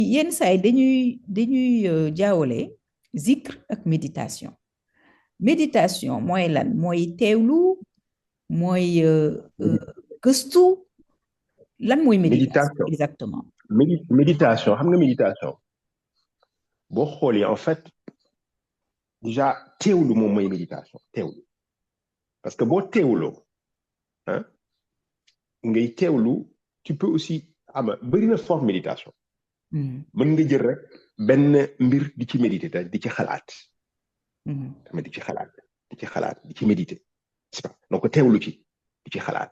yenn saa yi dañuy jaawale zikr ak méditation. Méditation mooy lan? Mooy teewlu, mooy gëstu. Lan mooy méditation méditation exactement? méditation xam nga méditation boo xoolee en fait déjà teewlu moom mooy méditation teewlu parce que boo teewloo ah ngay teewlu tu peux aussi ama bëri na forme méditation mën nga jël rek benn mbir di ci méditer di ci xalaat tamit di ci xalaat di ci méditer c'est pas donc teewlu ci di ci xalaat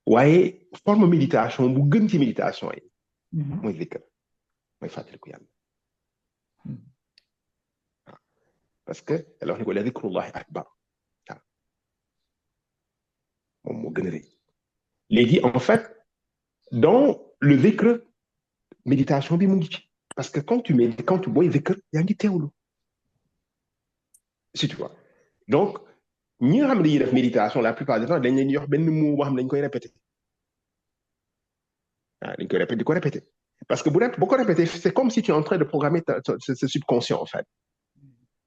waaye forme méditation bu gën ci méditation yi mooy zikr mooy fàttaliku yàlla parce que yàlla wax ni ko la zikrullahi akbar waaw moom moo gën a rëy léegi en fait dans le zikr méditation bi mu ngi ci parce que quand tu booy zikr yaa ngi teewlu si tu vois donc ñi nga xam ne dañuy def méditation la plupart du temps dañ leen jox benn mot boo xam ne dañ koy répéter ah dañ koy répéter di ko répéter parce que boo ko répéter c'est comme si tu es en train de programmer ce subconscient en fait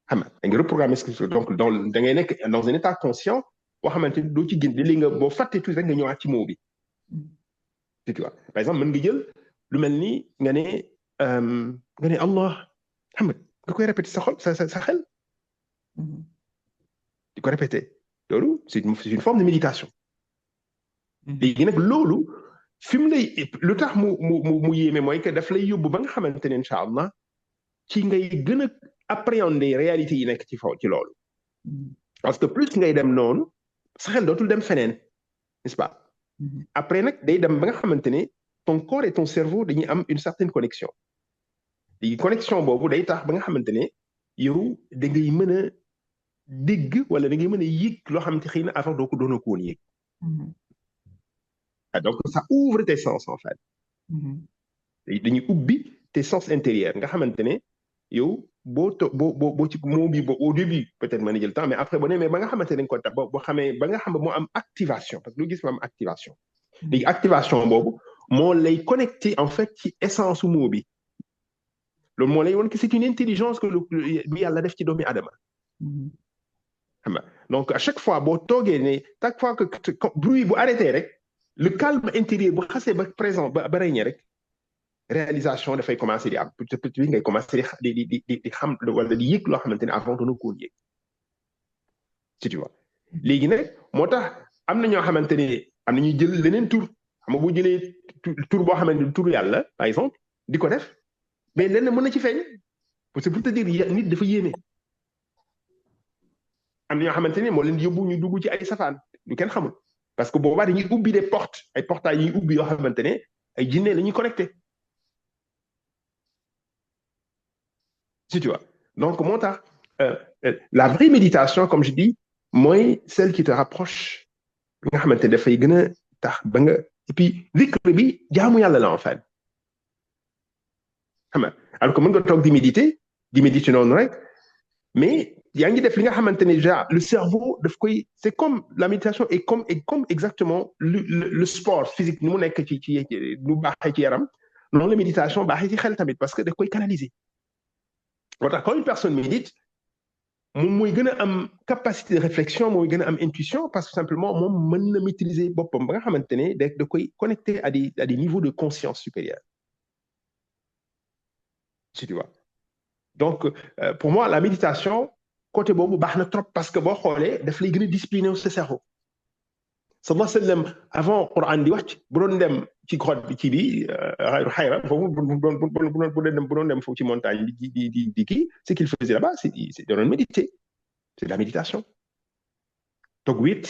xam nga da nga reprogrammer donc da ngay nekk dans un état conscient boo xamante ni doo ci génn léegi nga boo fàttee tuuti rek nga ñëwaat ci mot bi tu vois par exemple mën nga jël lu mel ni nga ne Allah xam nga koy répéter sa xol sa xel di ko répéter loolu c'est une forme de méditation léegi nag loolu fi mu lay lu tax mu yéeme mooy que daf lay yóbbu ba nga xamante ne incha allah ci ngay gën a appréhender réalité yi nekk ci loolu parce que plus ngay dem noonu sa xel dootul dem feneen n'est-ce pas après nag day dem ba nga xamante ne ton corps et ton cerveau dañuy am une certaine connexion léegi connexion boobu day tax ba nga xamante ne yow da ngay mën a dégg wala da ngay mën a yëg loo xamante xëy na avant doo ko doona ko woon yëg donc ça ouvre tes sens en fait dañuy ubbi tes sens intérieurs nga xamante ne yow boo ci moo bi au début peut-être mën a jël temps mais après boo demee ba nga xamante ne ko tax boo xamee ba nga xam moo am activation parce que lu gis mu am activation léegi activation boobu moo lay connecté en fait ci essence su moo bi loolu moo lay won que c'est une intelligence que bi yàlla def ci doomi adama xam nga donc à chaque fois boo toogee ne chaque fois que bruit bu arrêté rek le calme intérieur bu xasee ba présent ba régné rek réalisation dafay commencer di am petit bi ngay commencer di xam wala di yëg loo xamante ne avant doona ko yëg si tu vois léegi nag moo tax am na ñoo xamante ne am na ñuy jël leneen tur xam nga boo jëlee tur boo xamante ne tur yàlla par exemple di ko def mais leneen mën na ci feeñ parce que pour te dire nit dafa yéeme am na ñoo xamante ne moo leen di yóbbu ñu dugg ci ay safaan lu kenn xamul parce que boobaa dañuy ubbi des portes ay portails yi ubbi yoo xamante ne ay jinne la ñuy connecté si tu vois donc moo tax la vraie méditation comme je dis mooy celle qui te rapproche bi nga xamante ne dafay gën a tax ba nga et puis zikr bi jaamu yàlla la en fait xam nga alors que mën nga toog di méditer noonu rek mais yaa ngi def li nga xamante ne déjà le cerveau daf koy c'est comme la méditation est comme exactement le sport physique ni mu nekk ci lu baaxee ci yaram noonu la méditation baaxee ci xel tamit parce que daf koy canaliser moo tax quand une personne médite moom mooy gën a am capacité de réflexion mooy gën a am intuition parce que simplement moom mën na maîtriser boppam ba nga xamante ne da koy connecté à des niveaux de conscience supérieure si tu vois donc pour moi la méditation côté boobu baax na trop parce que boo xoolee daf lay gën a discipliner sa cerveau sallallahu alayhi wa sallam avant Quran di wàcc bu doon dem ci grotte bi kii bi xayra foofu bu doon dem foofu ci montagne bi di kii ce qu'il faisait là-bas c'est da doon méditer c'est de la méditation toog wéet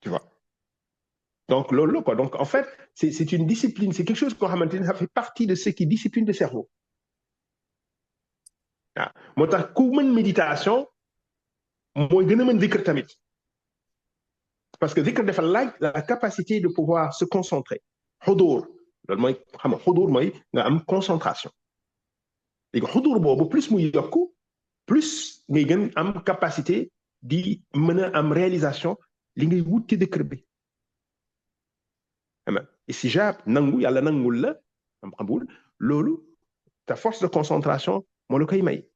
tu vois donc loolu quoi donc en fait c'est une discipline c'est quelque chose koo xamante ne ça fait partie de ce qui discipline le cerveau waaw moo tax ku mën méditation mooy gën a mën zikr tamit parce que zikr dafa laaj la capacité de pouvoir se concentrer xudur loolu mooy xam nga xudur mooy nga am concentration léegi xudur boobu plus muy yokku plus ngay gën am capacité di mën a am réalisation li ngay wut ci zikr bi xam nga istijab nangu yàlla nangul la ta force de concentration moo la koy may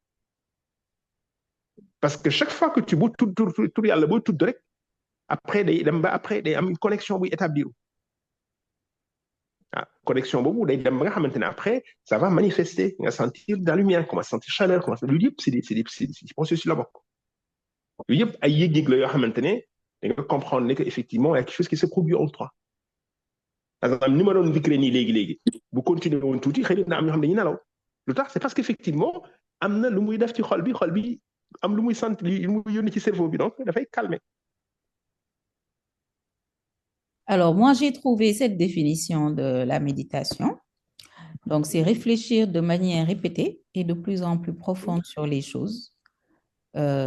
parce que chaque fois que tu boo tur yàlla boo tudd rek après day dem ba après day am une connexion buy établir connexion boobu day dem ba nga xamante ne après ça va manifester nga sentir de la lumière commence sentir chaleur commence lu yëpp c'est processus la bokk lu yëpp ay yëg-yëg la yoo xamante ne da nga comprendre ne que effectivement il y a quelque chose qui se produit en toi par exemple ni ma doon dikkee nii léegi bu continuer woon tuuti xëy na am ñoo xam ne dañuy nelaw lu tax c'est parce qu'effectivement am na lu muy def ci xol bi am lu muy sant lu muy yónni ci cerveau bi donc dafay calmer. Alors, moi, j'ai trouvé cette définition de la méditation. Donc, c'est réfléchir de manière répétée et de plus en plus profonde sur les choses,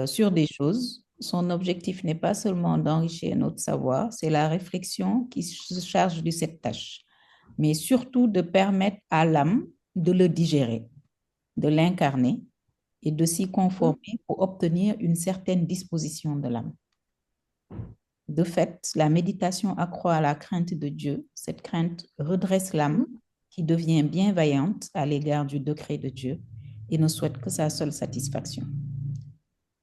sur des choses. Son objectif n'est pas seulement d'enrichir notre savoir, c'est la réflexion qui se charge de cette tâche, mais surtout de permettre à l'âme de le digérer, de l'incarner et de s'y conformer pour obtenir une certaine disposition de l'âme. De fait, la méditation accroît la crainte de Dieu. Cette crainte redresse l'âme qui devient bienveillante à l'égard du décret de Dieu et ne souhaite que sa seule satisfaction.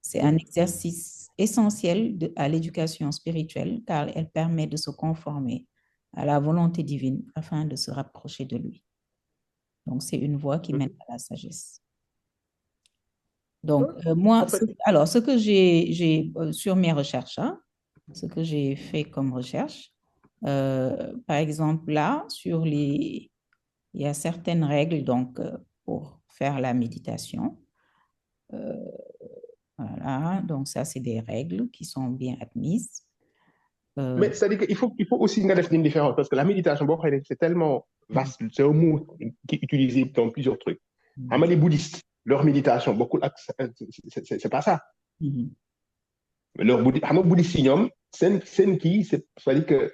C'est un exercice essentiel à l'éducation spirituelle car elle permet de se conformer à la volonté divine afin de se rapprocher de lui. Donc, c'est une voie qui mène à la sagesse. Donc, moi, alors, ce que j'ai sur mes recherches, ce que j'ai fait comme recherche, par exemple, là, il y a certaines règles donc, pour faire la méditation. Voilà, donc ça, c'est des règles qui sont bien admises. Mais c'est-à-dire qu'il faut aussi une différence parce que la méditation, c'est tellement vaste, c'est un mot qui est utilisé dans plusieurs trucs. Les bouddhistes, leur méditation, beaucoup, c'est pas ça. Mais leur bouddhistes, c'est-à-dire que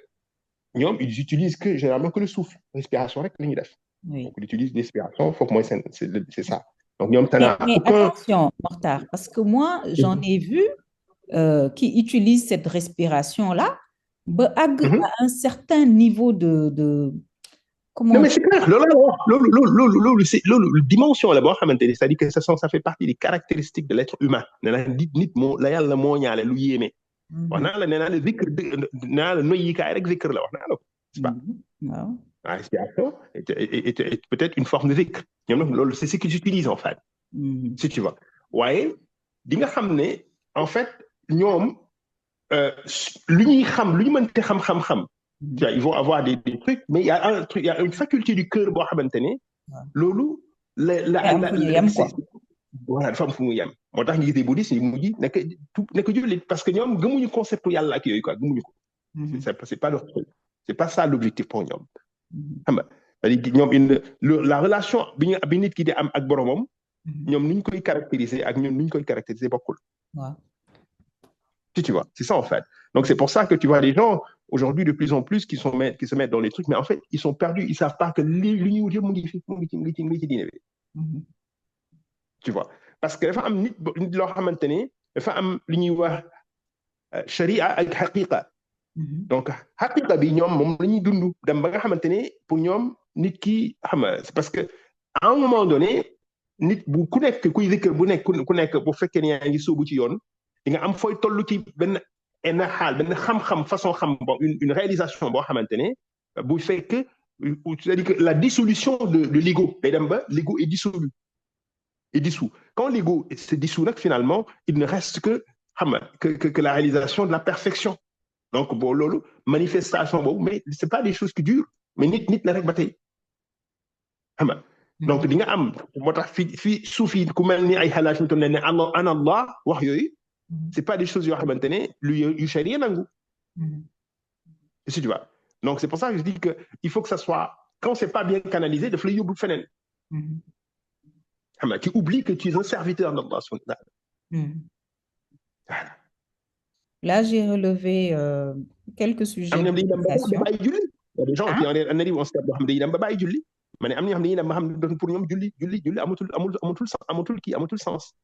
ils utilisent généralement que le souffle, respiration avec l'unidef. Donc, ils utilisent l'inspiration, il faut que moi, c'est ça. Donc, mais attention, Mortar, parce que moi, j'en ai vu qui utilisent cette respiration-là à un certain niveau de non, mais c'est clair. La dimension là-bas, c'est-à-dire que ça fait partie des caractéristiques de l'être humain. La respiration est peut-être une forme de zikr. C'est ce qu'ils utilisent en fait. Si tu vois. Ouais, en fait, ils vont avoir des trucs, mais il y a une faculté du cœur, lolo, voilà, femme fu mu yam moo tax ngi des bouddhistes yi mujj nekk jullit parce que ñoom gëmuñu concept yàlla ak yooyu quoi gëmuñu ko c'est pas leur truc c'est pas ça l'objectif pour ñoom xam nga c'est-à-dire ñoom la relation bi nit ki di am ak boromam ñoom nuñ koy caractériser ak ñun nuñ koy caractériser bokkul tu vois c'est ça en fait donc c'est pour ça que tu vois les gens aujourd'hui de plus en plus qui se mettent dans les trucs mais en fait ils sont perdus ils savent pas que l'union mu ngi ci diine bi tu vois parce que dafa am nit loo xamante ne dafa am li ñuy wax sharia ak xaqiqa donc xaqiqa bi ñoom moom la ñuy dund dem ba nga xamante ne pour ñoom nit ki xam nga c'est parce que à un moment donné nit bu ku nekk kuy zikr bu nekk bu fekkee ne yaa ngi sóobu ci yoon di nga am fooy toll ci benn xaal benn xam-xam façon xam bon une réalisation boo xamante ne bu fekk c'est-à-dire que la dissolution de l'ego day dem ba l'ego est dissolu et dissous. Quand l'ego se dissout, finalement, il ne reste que la réalisation de la perfection. Donc, bon, lolo, manifestation, bon, mais ce n'est pas des choses qui durent. Mais nit la rek batay. Donc, di nga am motax fi soufi ku melni ay halaj ñu ne Allah wax yoy c'est pas des choses yo xamantene yu sharia nangu. Si tu vois. Donc, c'est pour ça que je dis que il faut que ça soit quand c'est pas bien canalisé, de fay yobbu fenen. Tu oublies que tu es un serviteur d'Allah. Là, j'ai relevé quelques sujets. Il y a des gens qui ont dit on se sens.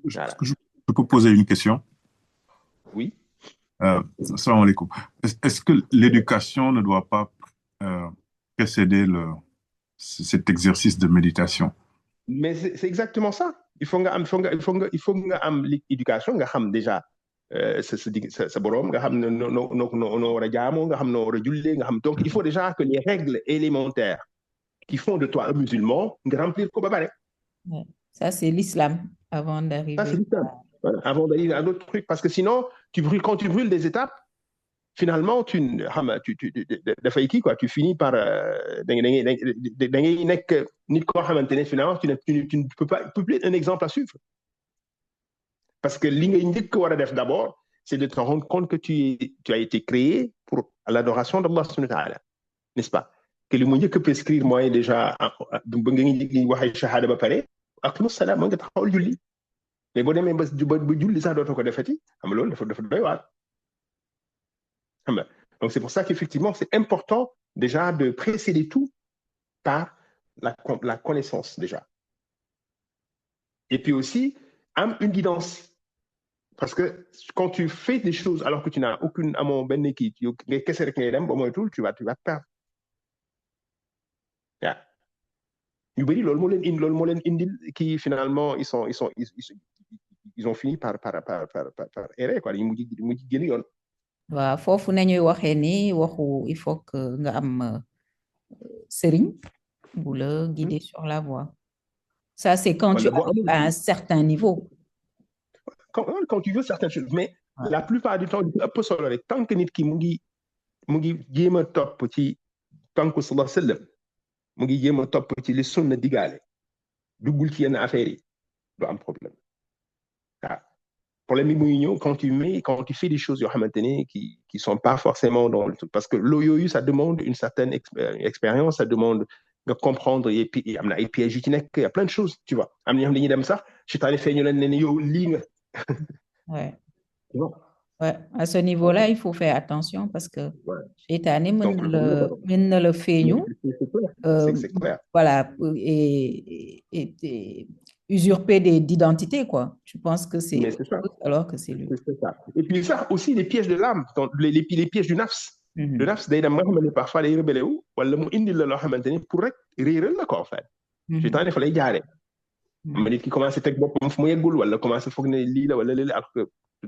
Je peux poser une question? Oui. Salam alaikum. Est-ce que l'éducation ne doit pas précéder cet exercice de méditation. Mais c'est exactement ça. Il faut nga am l'éducation nga xam déjà sa borom nga xam no war a jaamoo nga xam no war a jullee nga xam donc il faut déjà que les règles élémentaires qui font de toi un musulman nga remplir ko ba pare. Ouais. Ça c'est l'islam avant d'arriver. Ça c'est l'islam. Voilà, avant d'aller à d'autres trucs parce que sinon quand tu brûles des étapes finalement tu dafay kii quoi tu finis par da ngay nekk nit koo xamante ne finalement tu ne peux plus être un exemple à suivre parce que li ngay njëkk war a def d'abord c'est de te rendre compte que tu as été créé pour l'adoration d'Allah subhanahu wa ta'ala, n'est-ce pas, que li mu njëkk prescrire mooy déjà ba nga ngi waxee shahada ba pare aqimu salaam nga taxawal julli mais boo demee ba julli sax dootoo ko defati xam nga loolu dafa doy waar. Donc c'est pour ça qu'effectivement c'est important déjà de précéder tout par la connaissance déjà et puis aussi une guidance parce que quand tu fais des choses alors que tu n'as aucune amont benn kii nga kese rek ngay dem ba moytul tu vas te perdre waaw ñu bëri loolu moo leen indil qui finalement ils ont fini par errer quoi ñu mujj génn yoon. waaw foofu nañuy waxee ni waxu il faut que nga am sëriñ bu la guider sur la voie. Ça c'est quand tu arrives à un certain niveau. Quand tu veux certaines choses mais la plupart du temps ëpp solo rek tant que nit ki mu ngi jéem a topp ci tànku sallallahu alayhi wa sallam mu ngi jéem a topp ci li sunna digaale duggul ci yenn affaires yi du am problème waaw problème bi muy ñëw quand tu fais des choses yoo xamante ne qui sont pas forcément dans le truc parce que yooyu ça demande une certaine expérience, ça demande de comprendre et puis am na ay pièges yu ci nekk il y a plein de choses tu vois am na ñoo xam dañuy dem sax seytaane feeñu leen ne yow lii nga. Ouais. Ouais, à ce niveau-là, il faut faire attention parce que seytaane mën na le feeñu. C'est clair. Voilà, et usurper d'identité, quoi. Tu penses que c'est alors que c'est lui. C'est ça. Et puis ça aussi les pièges de l'âme, les pièges du nafs. Le nafs day dem nga xam ne parfois day rebelle wu wala mu indil la loo xamante ne pour rek réeral la ko en fait. seytaane fa lay jaaree. ma nit ki commencé teg boppam fu mu yeggul wala commencé foog ne lii la wala léeg-léeg alors que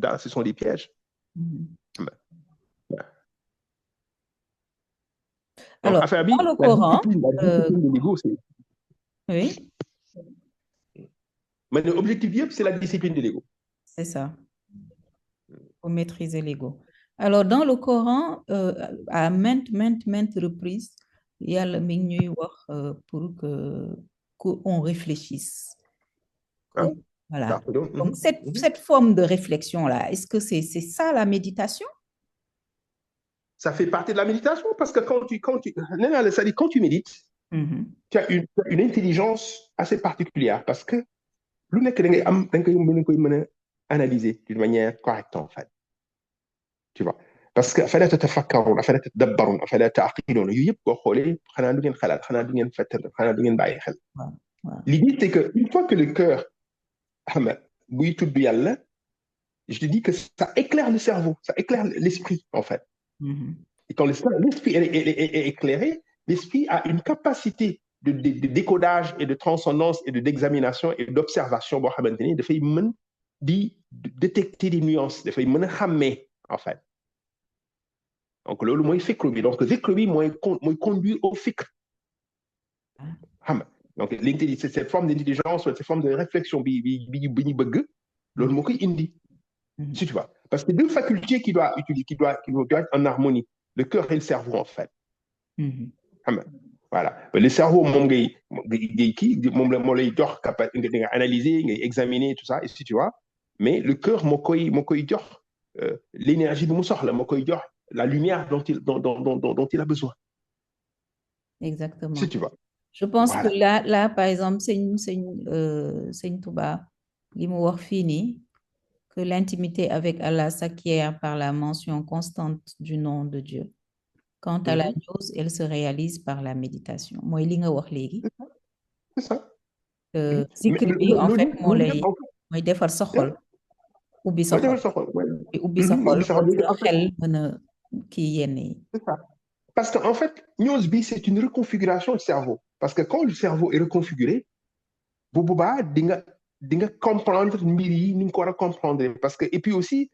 daal ce sont des pièges. Alors, affaire bi dans le Coran, la discipline de l'ego, c'est... Oui. Mais l'objectif yëpp, c'est la discipline de l'ego. C'est ça. Pour maîtriser l'ego. Alors, dans le Coran, à maintes reprises, il y a le menu pour qu'on réfléchisse. Voilà. Donc, cette forme de réflexion-là, est-ce que c'est ça la méditation? Ça fait partie de la méditation parce que quand tu médites, tu as une intelligence assez particulière parce que lu nekk da ngay koy mën a analyser d'une manière correcte en fait. Tu vois, parce que afala tatafakkarun, afala tadabbarun, afala ta'qilun, yooyu yëpp boo xoolee xanaa du ngeen xalaat xanaa du ngeen fettal xanaa du ngeen bàyyi xel. L'idée c'est que une fois que le cœur xam nga buy tudd yàlla, je te dis que ça éclaire le cerveau, ça éclaire l'esprit en fait. Et quand l'esprit est éclairé, l'esprit a une capacité de décodage et de transcendance et d'examination et d'observation boo xamante ni dafay mën di détecter des nuances dafay mën a xàmmee en fait. Donc loolu mooy fikr bi donc zikr bi mooy conduire au fikr xam nga donc l'intelligence, cette forme d'intelligence cette forme de réflexion bi ñu bëgg loolu moo koy indi si tu vois parce que deux facultés qui doivent être en harmonie, le cœur et le cerveau en fait. Xam nga voilà le cerveau moom ngay kii moom lay jox capacité nga analyser ngay examiner tout ça et si tu vois mais le cœur moo koy jox l'énergie bi mu soxla moo koy jox la lumière dont il a besoin. Exactement. Si tu vois. Je pense que là par exemple Sëñ Touba li mu wax fii nii que l'intimité avec Allah s'acquiert par la mention constante du nom de Dieu. Quant à la chose, elle se réalise par la méditation. Mooy li nga wax léegi. C'est ça. Zikr bi en fait mooy defar sa xol. Ubbi sa xol. Ubbi sa xol sa xel mën a kii yenn yi. C'est ça. Parce qu'en fait, Newsby, c'est une reconfiguration du cerveau. Parce que quand le cerveau est reconfiguré, vous pouvez comprendre comprendre. Parce que, et puis aussi,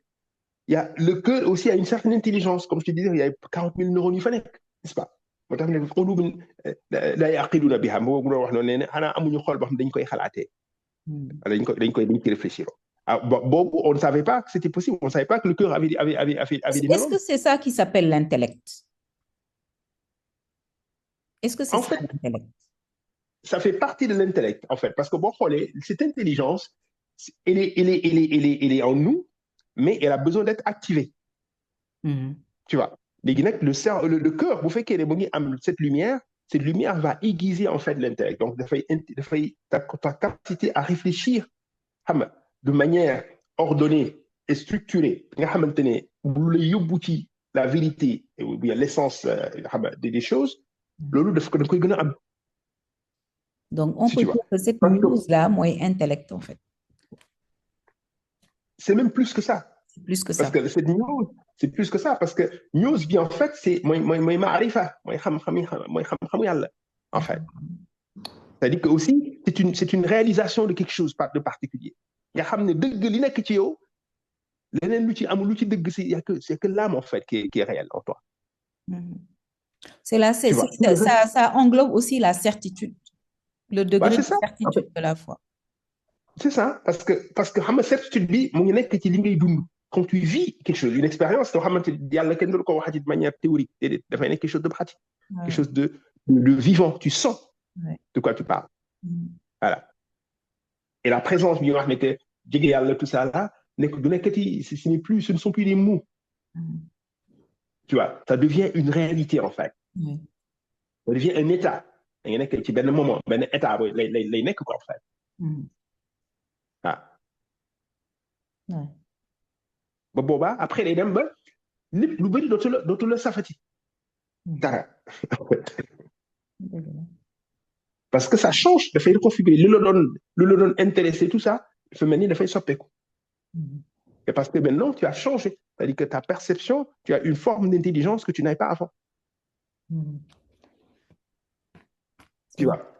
il y a, le cœur aussi a une certaine intelligence. Comme je te disais, il y a 40 000 neurones, n'est-ce pas? On ne savait pas que c'était possible. On ne savait pas que le cœur avait des neurones. Est-ce que c'est ça qui s'appelle l'intellect? Est-ce que c'est ça l'intellect? Ça fait partie de l'intellect, en fait. Parce que bon, cette intelligence, elle est en nous, mais elle a besoin d'être activée. Tu vois? Le cœur, vous faites qu'il y ait cette lumière va aiguiser en fait l'intellect. Donc, ta capacité à réfléchir de manière ordonnée et structurée, la vérité, ou bien l'essence des choses, donc, on peut dire que cette news-là, moi, est intellect, en fait. C'est même plus que ça. C'est plus que ça. Parce que cette news, c'est plus que ça. Parce que news, bien, en fait, c'est en fait. C'est-à-dire que aussi, c'est une réalisation de quelque chose de particulier. Il y a que l'âme, en fait, qui est réelle en toi. C'est là, ça englobe aussi la certitude, le degré de certitude de la foi. C'est ça, parce que la certitude, quand tu vis quelque chose, une expérience, de manière théorique, quelque chose de pratique, quelque chose de vivant, tu sens de quoi tu parles. Voilà. Et la présence, tout ça là, ce ne sont plus des mots. Tu vois, ça devient une réalité en fait. Ça devient un état. Il y a un moment, un état, les quoi en fait. Après les dem ba lépp lu bëri dootu la safati dara parce que ça change dafay reconfigurer lu la doon intéressé tout ça dafa mel ni dafay soppeeku et parce que maintenant tu as changé, c'est-à-dire que ta perception, tu as une forme d'intelligence que tu n'avais pas avant. Tu vois.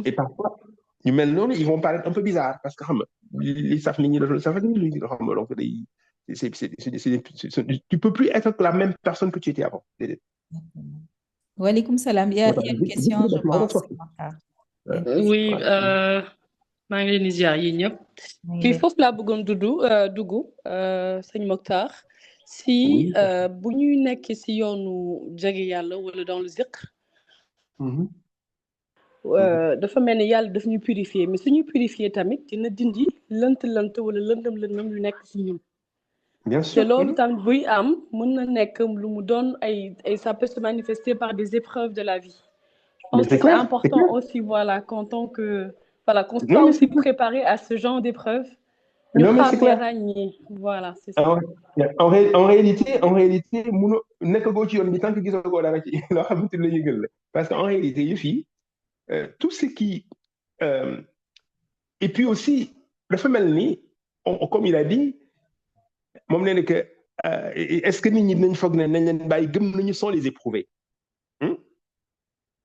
Et parfois maintenant ils vont paraître un peu bizarres parce que tu peux plus être la même personne que tu étais avant. Walaikum salam. Il y a une question, je pense. Oui, maa ngi leen di ziar yéen ñëpp. Fii foofu laa bëggoon dugg sëñ Mokhtar si bu ñuy nekk si yoonu jege yàlla wala dans le zikr. dafa mel ni yàlla daf ñu purifier mais suñu purifier tamit dina dindi lënt wala lëndëm lu nekk si ñun. Bien sûr. te loolu tamit buy am mën na nekk lu mu doon ay ça peut se manifester par des épreuves de la vie. Je pense que c'est important aussi, voilà, qu'on soit aussi préparé à ce genre d'épreuve. Non, mais c'est clair. Voilà, c'est ça. En réalité, parce qu'en réalité, tout ce qui... et puis aussi, le famille, comme il a dit, est-ce que nous sont les éprouvés?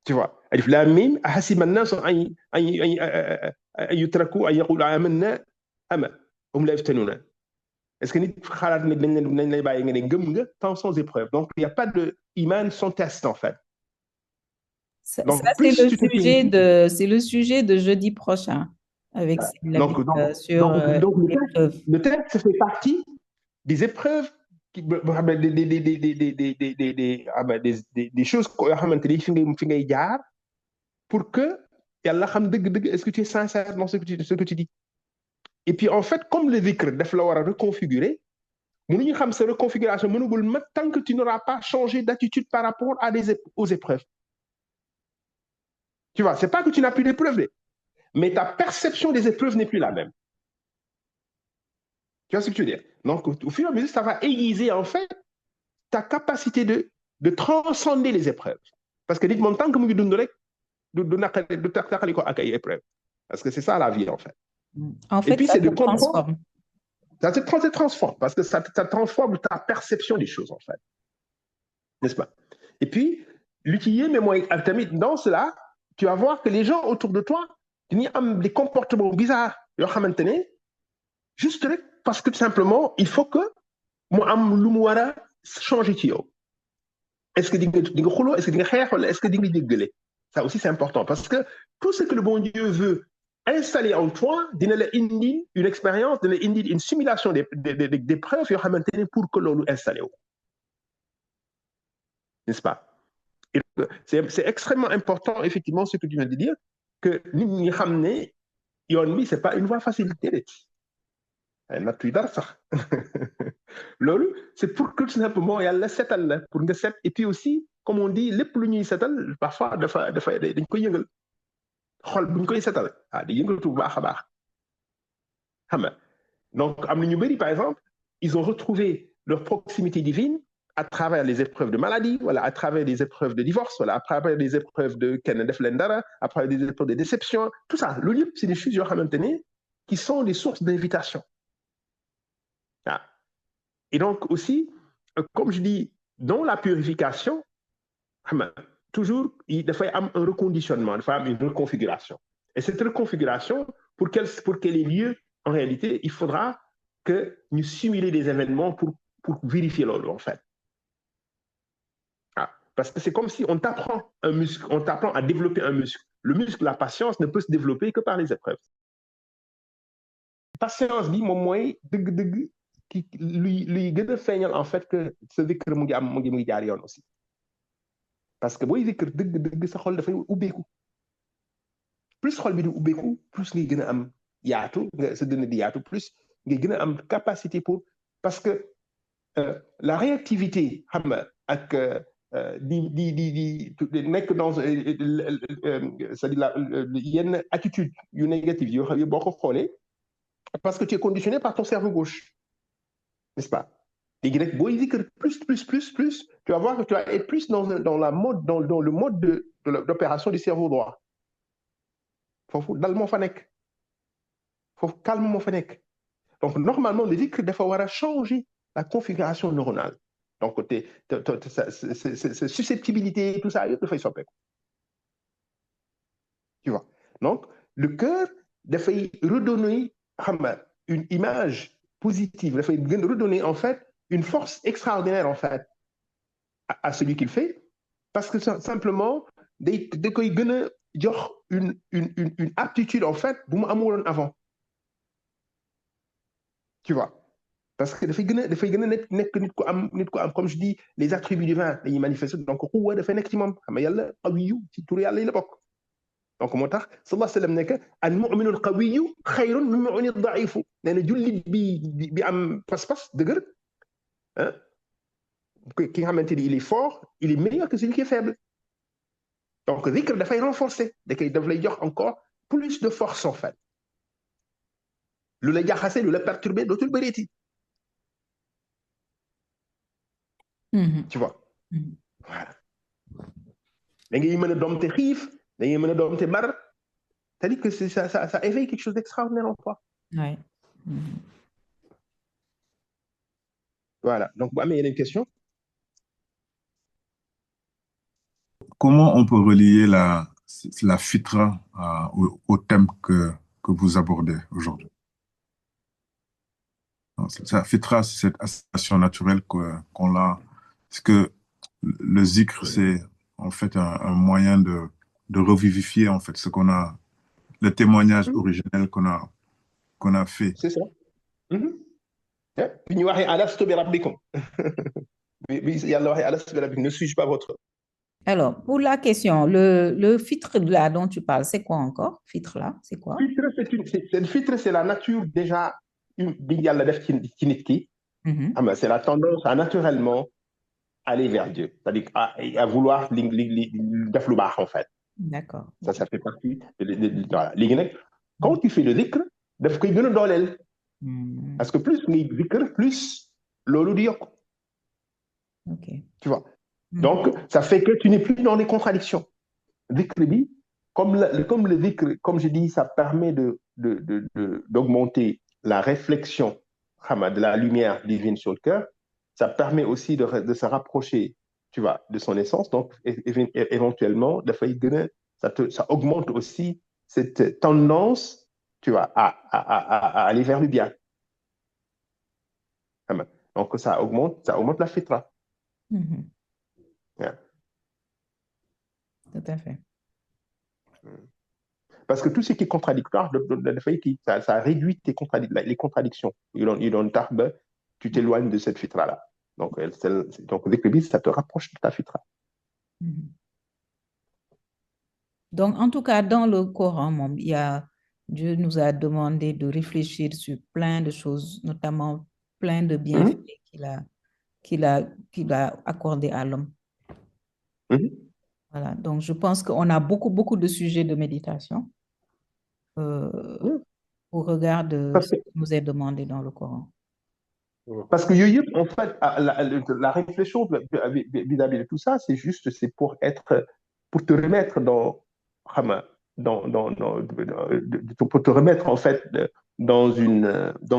Tu vois, alif lam mim ahasiba an-nas an yutraku an yaqulu amanna ama hum la yaftanuna. Est-ce que nit xalaat ne dañ lay bàyyi nga ne ngëm nga sans épreuve? Donc il n'y a pas de iman sans test en fait. Donc, ça c'est le sujet de jeudi prochain avec donc le test fait partie des épreuves des choses pour que est-ce que tu es sincère dans ce que tu dis. Et puis en fait, comme le dhikr daf la war a reconfigurer, mënuñu xam sa reconfiguration mënugul mat tant que tu n'auras pas changé d'attitude par rapport aux épreuves. Tu vois, c'est pas que tu n'as plus d'épreuves, mais ta perception des épreuves n'est plus la même. Tu vois ce que je veux dire? Donc, au fur et à mesure, ça va aiguiser, en fait, ta capacité de transcender les épreuves. Parce que dites-moi, tant que vous donnez de épreuves. Parce que c'est ça la vie, en fait. En fait, et puis, ça te transforme. Ça te transforme, parce que ça transforme ta perception des choses, en fait. n'est-ce pas? Et puis, l'utiliser, mais moi, dans cela, tu vas voir que les gens autour de toi, ils ont des comportements bizarres. Juste parce que tout simplement, il faut que moi, am changer ci yow. Est-ce que est-ce que est-ce que ça aussi c'est important parce que tout ce que le bon Dieu veut installer en toi, une expérience, une simulation des preuves pour que l'on installe. N'est-ce pas? C'est extrêmement important, effectivement, ce que tu viens de dire, que nous ramener, c'est pas une voie facilitée. C'est pour que tout simplement yàlla setal la pour nga set et puis aussi comme on dit lépp lu ñuy setal parfois dañ koy yëngal xol buñ koy setal di yëngatu bu baax a baax xam nga donc am na ñu bëri par exemple ils ont retrouvé leur proximité divine à travers les épreuves de maladie, voilà, à travers des épreuves de divorce, voilà, à travers des épreuves de kenn def leen dara, à travers des épreuves de déception, tout ça loolu yëpp c'est des choses yoo xamante ne qui sont des sources d'invitation. Et donc aussi, comme je dis, dans la purification, toujours, il faut un reconditionnement, il faut une reconfiguration. Et cette reconfiguration, pour qu'elle ait lieu, en réalité, il faudra que nous simulions des événements pour vérifier l'ordre, en fait. Parce que c'est comme si on t'apprend un muscle, on t'apprend à développer un muscle. Le muscle, la patience, ne peut se développer que par les épreuves. Patience, dit, mon moyen, lui gën a feeñal en fait que sa zikr mu ngi jaar yoon aussi parce que booy zikr dëgg sa xol dafay ubbeeku plus xol bi di ubbeeku plus ngay gën a am yaatu nga sa dënn di yaatu plus ngay gën a am capacité pour parce que la réactivité xam nga ak di nekk dans c'est-à-dire yenn attitude yu négative yoo xam boo ko xoolee parce que tu es conditionné par ton cerveau gauche. N'est-ce pas? Et plus, tu vas voir que tu vas être plus dans le mode d'opération du cerveau droit. Il faut calmement fanek. Donc, normalement, le zikr doit changer la configuration neuronale. Donc, cette susceptibilité, tout ça, il faut faire. Tu vois? Donc, le cœur doit redonner une image positive, il faut redonner en fait une force extraordinaire en fait à celui qui le fait, parce que simplement dès qu'il gagne une aptitude en fait bu mu amuloon avant, tu vois, parce que dafay gën a nekk nit ko am comme je dis les attributs divins dañuy manifester donc xuwa dafay nekk ci moom xam nga yàlla qawiyu ci tur yàlla yi la bokk. Donc moo tax sallallahu alayhi wa sallam nekk al mu'minu al qawiyyu xayrun min mu'mini daifu nee na jullit bi am pas-pas dëgër ki nga xamante ni il est fort il est meilleur que celui qui est faible. Donc zikr dafay renforcer daf lay jox encore plus de force en fait lu la jaxase lu la perturbé dootul bëreeti. Tu vois. Voilà da ngay mën a doomte xiif da ngay mën a doomte mar c'est-à-dire que ça éveille quelque chose d'extraordinaire en toi. Ouais. Voilà donc bu amee yeneen question. Comment on peut relier la fitra au thème que vous abordez aujourd'hui? La fitra, c'est cette association naturelle qu'on a. Parce que le zikr, c'est en fait un moyen de revivifier en fait ce qu'on a, le témoignage originel qu'on a fait. C'est ça. Puis ñu waxee alastu bi rabbikum yàlla waxee alastu bi rabbikum ne suis-je pas votre. Alors, pour la question, le fitre là dont tu parles, c'est quoi encore? Fitre là, c'est quoi? Fitre, c'est la nature déjà bi yàlla def ci nit ki. C'est la tendance à naturellement aller vers Dieu, c'est-à-dire à vouloir def lu baax en fait. D'accord. Ça fait partie voilà. Léegi nag quand tu fais le zikr daf koy gën a dooleel. Parce que plus ngay zikr plus loolu di yokk. Ok. Tu vois. Donc ça fait que tu n'es plus dans les contradictions. Zikr bi comme le zikr, comme je dis, ça permet d'augmenter la réflexion de la lumière divine sur le cœur. Ça permet aussi de se rapprocher, tu vois, de son essence. Donc, éventuellement, ça augmente aussi cette tendance, tu vois, à aller vers le bien. Donc, ça augmente la fitra. Yeah. Tout à fait. Parce que tout ce qui est contradictoire, ça réduit les contradictions. Tu t'éloignes de cette fitra-là. Donc, ça te rapproche de ta fitra. Donc, en tout cas, dans le Coran, Dieu nous a demandé de réfléchir sur plein de choses, notamment plein de bienfaits qu'il a accordé à l'homme. Voilà. Donc, je pense qu'on a beaucoup de sujets de méditation au regard de ce qui nous est demandé dans le Coran. Parce que en fait, la réflexion vis-à-vis de tout ça, c'est pour te remettre pour te remettre en fait dans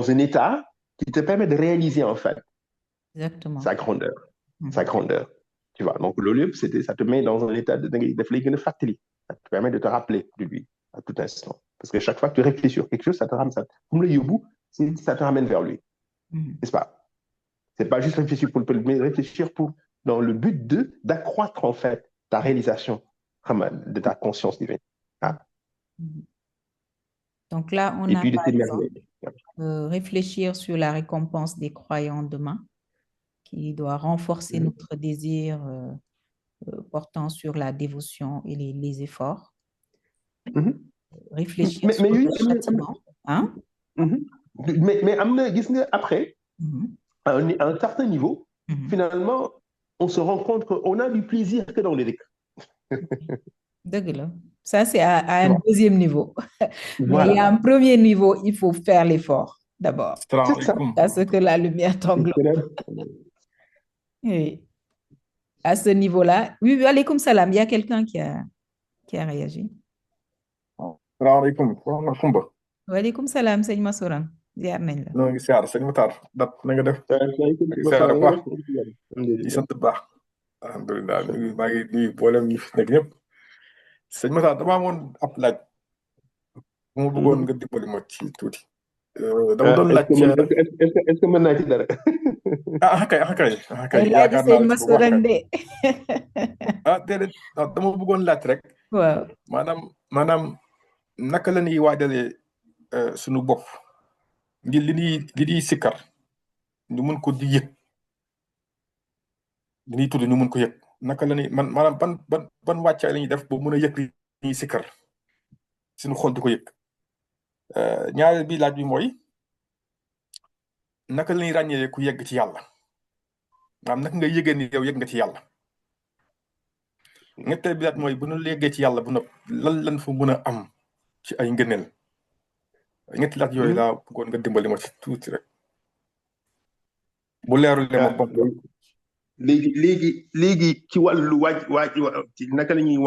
un état qui te permet de réaliser en fait sa grandeur, sa grandeur. Tu vois, donc le lieu, ça te met dans un état de fatalité. Ça te permet de te rappeler de lui à tout instant. Parce que chaque fois que tu réfléchis sur quelque chose, ça te ramène, comme le yobu, ça te ramène vers lui. N'est-ce pas? C'est pas juste réfléchir mais réfléchir dans le but d'accroître en fait ta réalisation de ta conscience divine. Ah. Donc là, on a par exemple réfléchir sur la récompense des croyants demain, qui doit renforcer notre désir portant sur la dévotion et les efforts. Réfléchir sur le châtiment. Hein? Mais après, à un certain niveau, finalement, on se rend compte qu'on a du plaisir que dans les dhikr. Ça, c'est à un deuxième niveau. Mais il y a un premier niveau, il faut faire l'effort d'abord. C'est ça. Parce que la lumière t'englobe. Oui. À ce niveau-là. Oui, alaykoum salam. Il y a quelqu'un qui a réagi. Salam alaikum. Wa alaykoum salam, sëñ Masouran. Ziar nañ la. noo ngi siyaar sëñ Matar dat na nga def siyaar bu baax di sant bu baax alhamdulilah maa ngi nuyu boolem ñi fi nekk ñëpp sëñ Matar dama amoon ab laaj bu ma bëggoon nga dimbali ma ci tuuti dama doon laaj est-ce que mën naa ci dara kay yaakaar sëñ Masouran de déedéet dama bëggoon laaj rek waaw maanaam naka la ñuy waajalee suñu bopp ngir li ñuy sikkar ñu mën ko di yëg li ñuy tudd ñu mën ko yëg naka la ñuy maanaam ban wàccaay la ñuy def ba mën a yëg li ñuy sikkar suñu xol di ko yëg ñaareel bi laaj bi mooy naka la ñuy ràññee ku yegg ci yàlla maanaam naka nga yëgee ni yow yëg nga ci yàlla ñetteel bi laaj mooy bu ñu yeggee ci yàlla bu nopp lan fa mën a am ci ay ngëneel ñetti laaj yooyu laa bëggoon nga dimbali ma ci tuuti rek bu leerul le ma bopp léegi ci wàllu ci naka la ñuy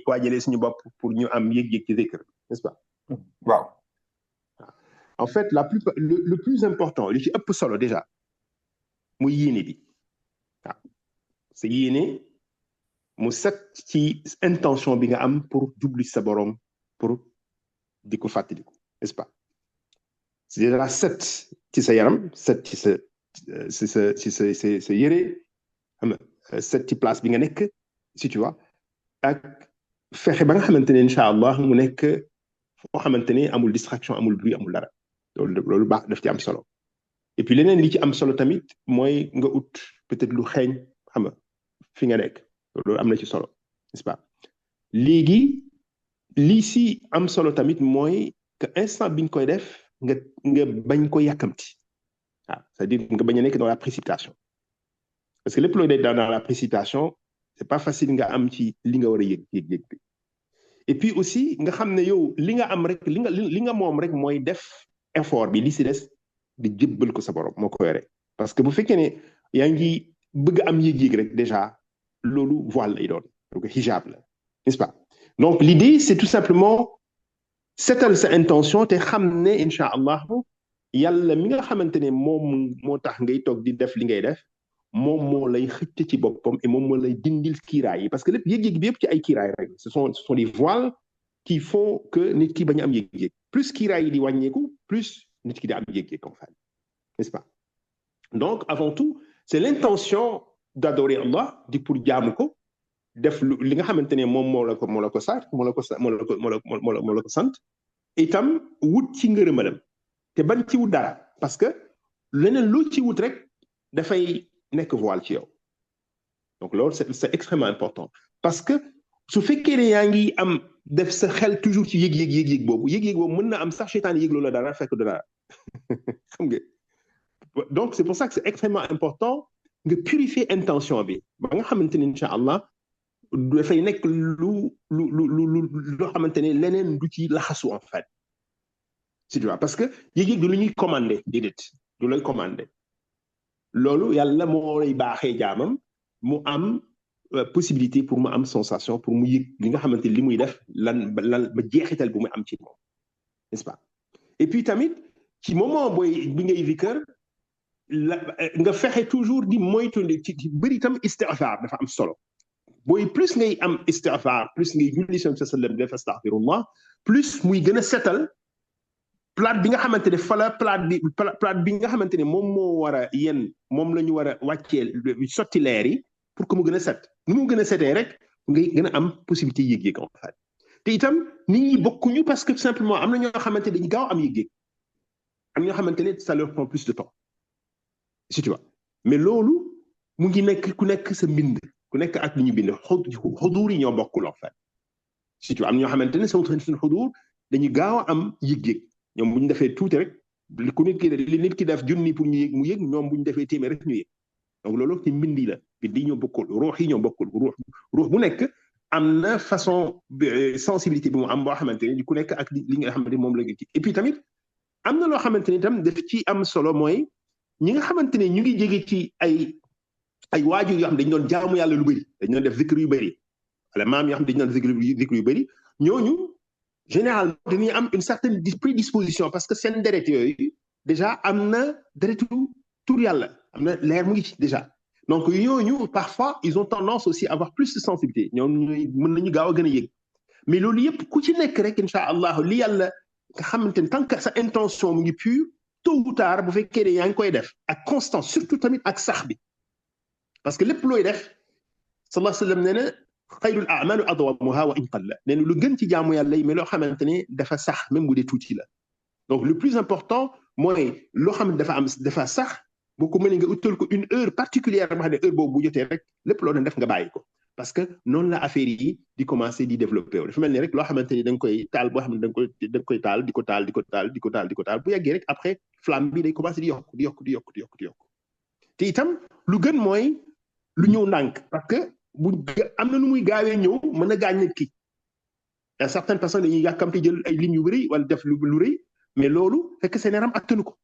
waajalee suñu bopp pour ñu am yëg-yëg ci zikr, n'est-ce pas? waaw. En fait, le plus important li ci ëpp solo déjà muy yéene bi waaw sa yéene mu set ci intention bi nga am pour jublu sa borom pour di ko fàttaliku, n'est-ce pas? C'est déjà set ci sa yaram set ci sa yére set ci place bi nga nekk si tu vois ak fexe ba nga xamante ne incha allah mu nekk foo xamante ne amul distraction amul bruit amul dara loolu baax daf ci am solo et puis leneen li ci am solo tamit mooy nga ut peut-être lu xeeñ xam nga fi nga nekk loolu am na ci solo n'est-ce pas léegi lii si am solo tamit mooy que instant bi nga koy def nga bañ ko yàkkamti waaw c'est-à-dire nga bañ a nekk dans la précipitation parce que lépp looy def dans la précipitation c'est pas facile nga am ci li nga war a yëg bi et puis aussi nga xam ne yow li nga am rek li nga moom rek mooy def effort bi li si des di jébbal ko sa borom moo ko yore parce que bu fekkee ne yaa ngi bëgg am yëg-yëg rek déjà loolu voile lay doon donc hijab la n'est-ce pas donc l'idée c'est tout simplement setal sa intention te xam ne incha allah yàlla mi nga xamante ne moom moo tax ngay toog di def li ngay def moom moo lay xëcc ci boppam et moom moo lay dindil kiiraay yi parce que lépp yëg-yëg bi yëpp ci ay kiiraay rek ce sont les voiles qui font que nit ki bañ a am yëg-yëg plus kiiraay yi di wàññeeku plus nit ki di am yëg-yëg en fait n'est-ce pas donc avant tout c'est l'intention d'adorer Allah di pour jaamu ko def li nga xamante ne moom moo la ko sant itam wut ci ngërëmalam te bañ ci wut dara parce que leneen lu ci wut rek dafay nekk voile ci yow donc loolu c'est extrêmement important parce que su fekkee ne yaa ngi am def sa xel toujours ci yëg-yëg boobu mën na am sax seytaan yëg loola dara fekk du dara xam nga donc c'est pour ça que c'est extrêmement important nga purifier intention bi ba nga xamante ne incha allah dafay nekk loo xamante ne leneen du ci laxasu en fait si tu vois parce que yëg-yëg du lu ñuy commandé déedéet du lay commandé loolu yàlla moo lay baaxee jaamam mu am possibilité pour mu am sensation pour mu yëg li nga xamante li muy def lan ba jeexital bu muy am ci moom n'est-ce pas et puis tamit ci moment bi ngay zikr nga fexe toujours di moytu ci bëri itam istighfar dafa am solo booy plus ngay am istighfar plus ngay julli sallam def astaghfirullah plus muy gën a setal plate bi nga xamante ne fa la plate bi nga xamante ne moom moo war a yéen moom la ñu war a wàccee sotti leer yi pour que mu gën a set ni mu gën a setee rek ngay gën a am possibilité yëg-yëg en fait te itam nit ñi bokkuñu parce que simplement am na ñoo xamante ne dañu gaaw am yëg-yëg am ñoo xamante ne ça leur prend plus de temps si tu vois mais loolu mu ngi nekk ku nekk sa mbind ku nekk ak li ñu bind xuduur yi ñoo bokkul en fait si tu vois am ñoo xamante ne seen xuduur dañu gaaw a am yëg-yëg ñoom bu ñu defee tuuti rek ku nit ki def junni pour ñu yëg mu yëg ñoom bu ñu defee téeméer rek ñu yëg donc loolu ci mbindi la bindi ñoo bokkul ruux yi ñoo bokkul ruux bu nekk am na façon sensibilité bi mu am boo xamante ne ku nekk ak li nga xamante ne moom la ci et puis tamit am na loo xamante ne itam daf ci am solo mooy ñi nga xamante ne ñu ngi jege ci ay waajur yoo xam dañu doon jaamu yàlla lu bëri dañu doon def zikr yu bëri wala maam yoo xam dañu doon zikr yu bëri ñooñu généralement dañuy am une certaine prédisposition parce que seen deret yooyu déjà am na deretu tur yàlla am na leer mu ngi ci déjà donc ñooñu parfois ils ont tendance aussi à avoir plus de sensibilité ñoom ñooy mën nañu gaaw a gën a yëg mais loolu yëpp ku ci nekk rek incha allah li yàlla nga xamante ne tant que sa intention mu ngi pure tôt ou tard bu fekkee ne yaa ngi koy def ak constance surtout tamit ak sax bi parce que lépp looy def sallallahu alayhi wa sallam nee na xayrul a'malu adwamuha wa in qalla nee na lu gën ci jaamu yàlla yi mais loo xamante ne dafa sax même bu dee tuuti la donc le plus important mooy loo xam ne dafa sax boo ko mënee nga utal ko une heure particulière ba xam ne heure boobu bu jotee rek lépp loo doon def nga bàyyi ko parce que noonu la affaire yi di commencer di développer wu dafa mel ni rek loo xamante ni da nga koy taal boo xam ne da nga koy taal di ko taal bu yàggee rek après flamme bi day commencer di yokk te itam lu gën mooy lu ñëw ndànk parce que bu am na nu muy gaawee ñëw mën a gaañ nit ki et certaines personnes dañuy yàkkamti jël ay lignes yu bëri wala def lu rëy mais loolu fekk seen yaram attanu ko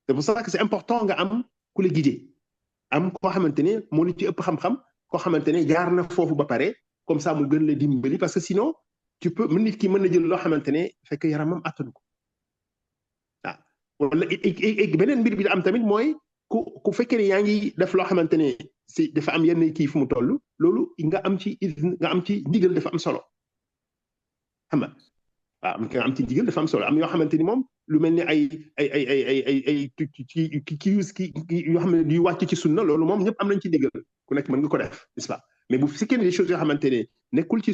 c'est pour ça que c'est important nga am ku la guider am koo xamante ne moo la ci ëpp xam-xam koo xamante ne jaar na foofu ba pare comme ça mu gën la dimbali parce que sinon tu peux nit ki mën na jël loo xamante ne fekk yaramam attanu ko wala beneen mbir bi am tamit mooy ku fekkee ne yaa ngi def loo xamante ne si dafa am yenn kii fu mu toll loolu nga am ci ndigal dafa am solo xam nga waaw nga am ci ndigal dafa am solo am yoo xamante ni moom lu mel ni ay yoo xam ne di wàcc ci sunna loolu moom ñëpp am nañ ci ndigal ku nekk mën nga ko def n'est-ce pas mais bu fekkee ne des choses yoo xamante ne nekkul ci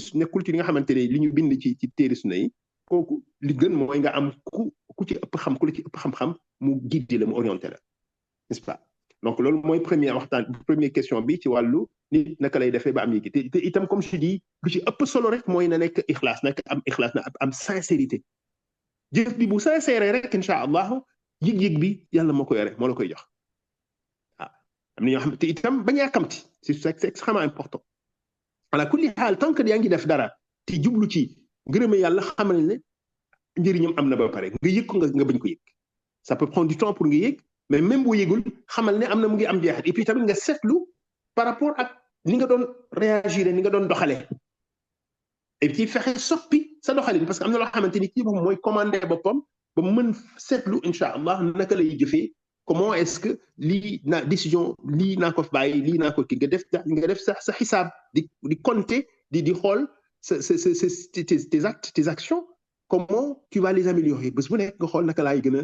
li nga xamante ne li ñu bind ci téere sunna yi kooku li gën mooy nga am ku ci ëpp xam ku la ci ëpp xam-xam mu guider la mu orienté la n'est-ce pas donc loolu mooy première question bi ci wàllu nit naka lay defee ba am yëg te itam comme je dis lu ci ëpp solo rek mooy na nekk ixlaas na am sincérité jëf bi bu sincère rek incha allah yëg-yëg bi yàlla moo ko yore moo la koy jox waaw am na ñoo xam te itam bañ a yàkkamti c'est extrêmement important ala kulli xaal tant que yaa ngi def dara te jublu ci ngërëme yàlla xamal ne njëriñam am na ba pare nga yëg ko nga bañ ko yëg ça peut prendre du temps pour nga yëg mais même boo yëgul xamal ne am na mu ngi am jeexit et puis tamit nga seetlu par rapport ak ni nga doon réagir ni nga doon doxalee et puis fexe soppi sa doxalin parce que am na loo xamante ni kii moom mooy commandé boppam ba mën seetlu incha allah naka lay jëfee comment est-ce que lii na décision lii naa ko bàyyi lii naa ko kii nga def sa xisaab di compter di xool tes actes tes actions comment tu vas les améliorer bés bu nekk nga xool naka laay gën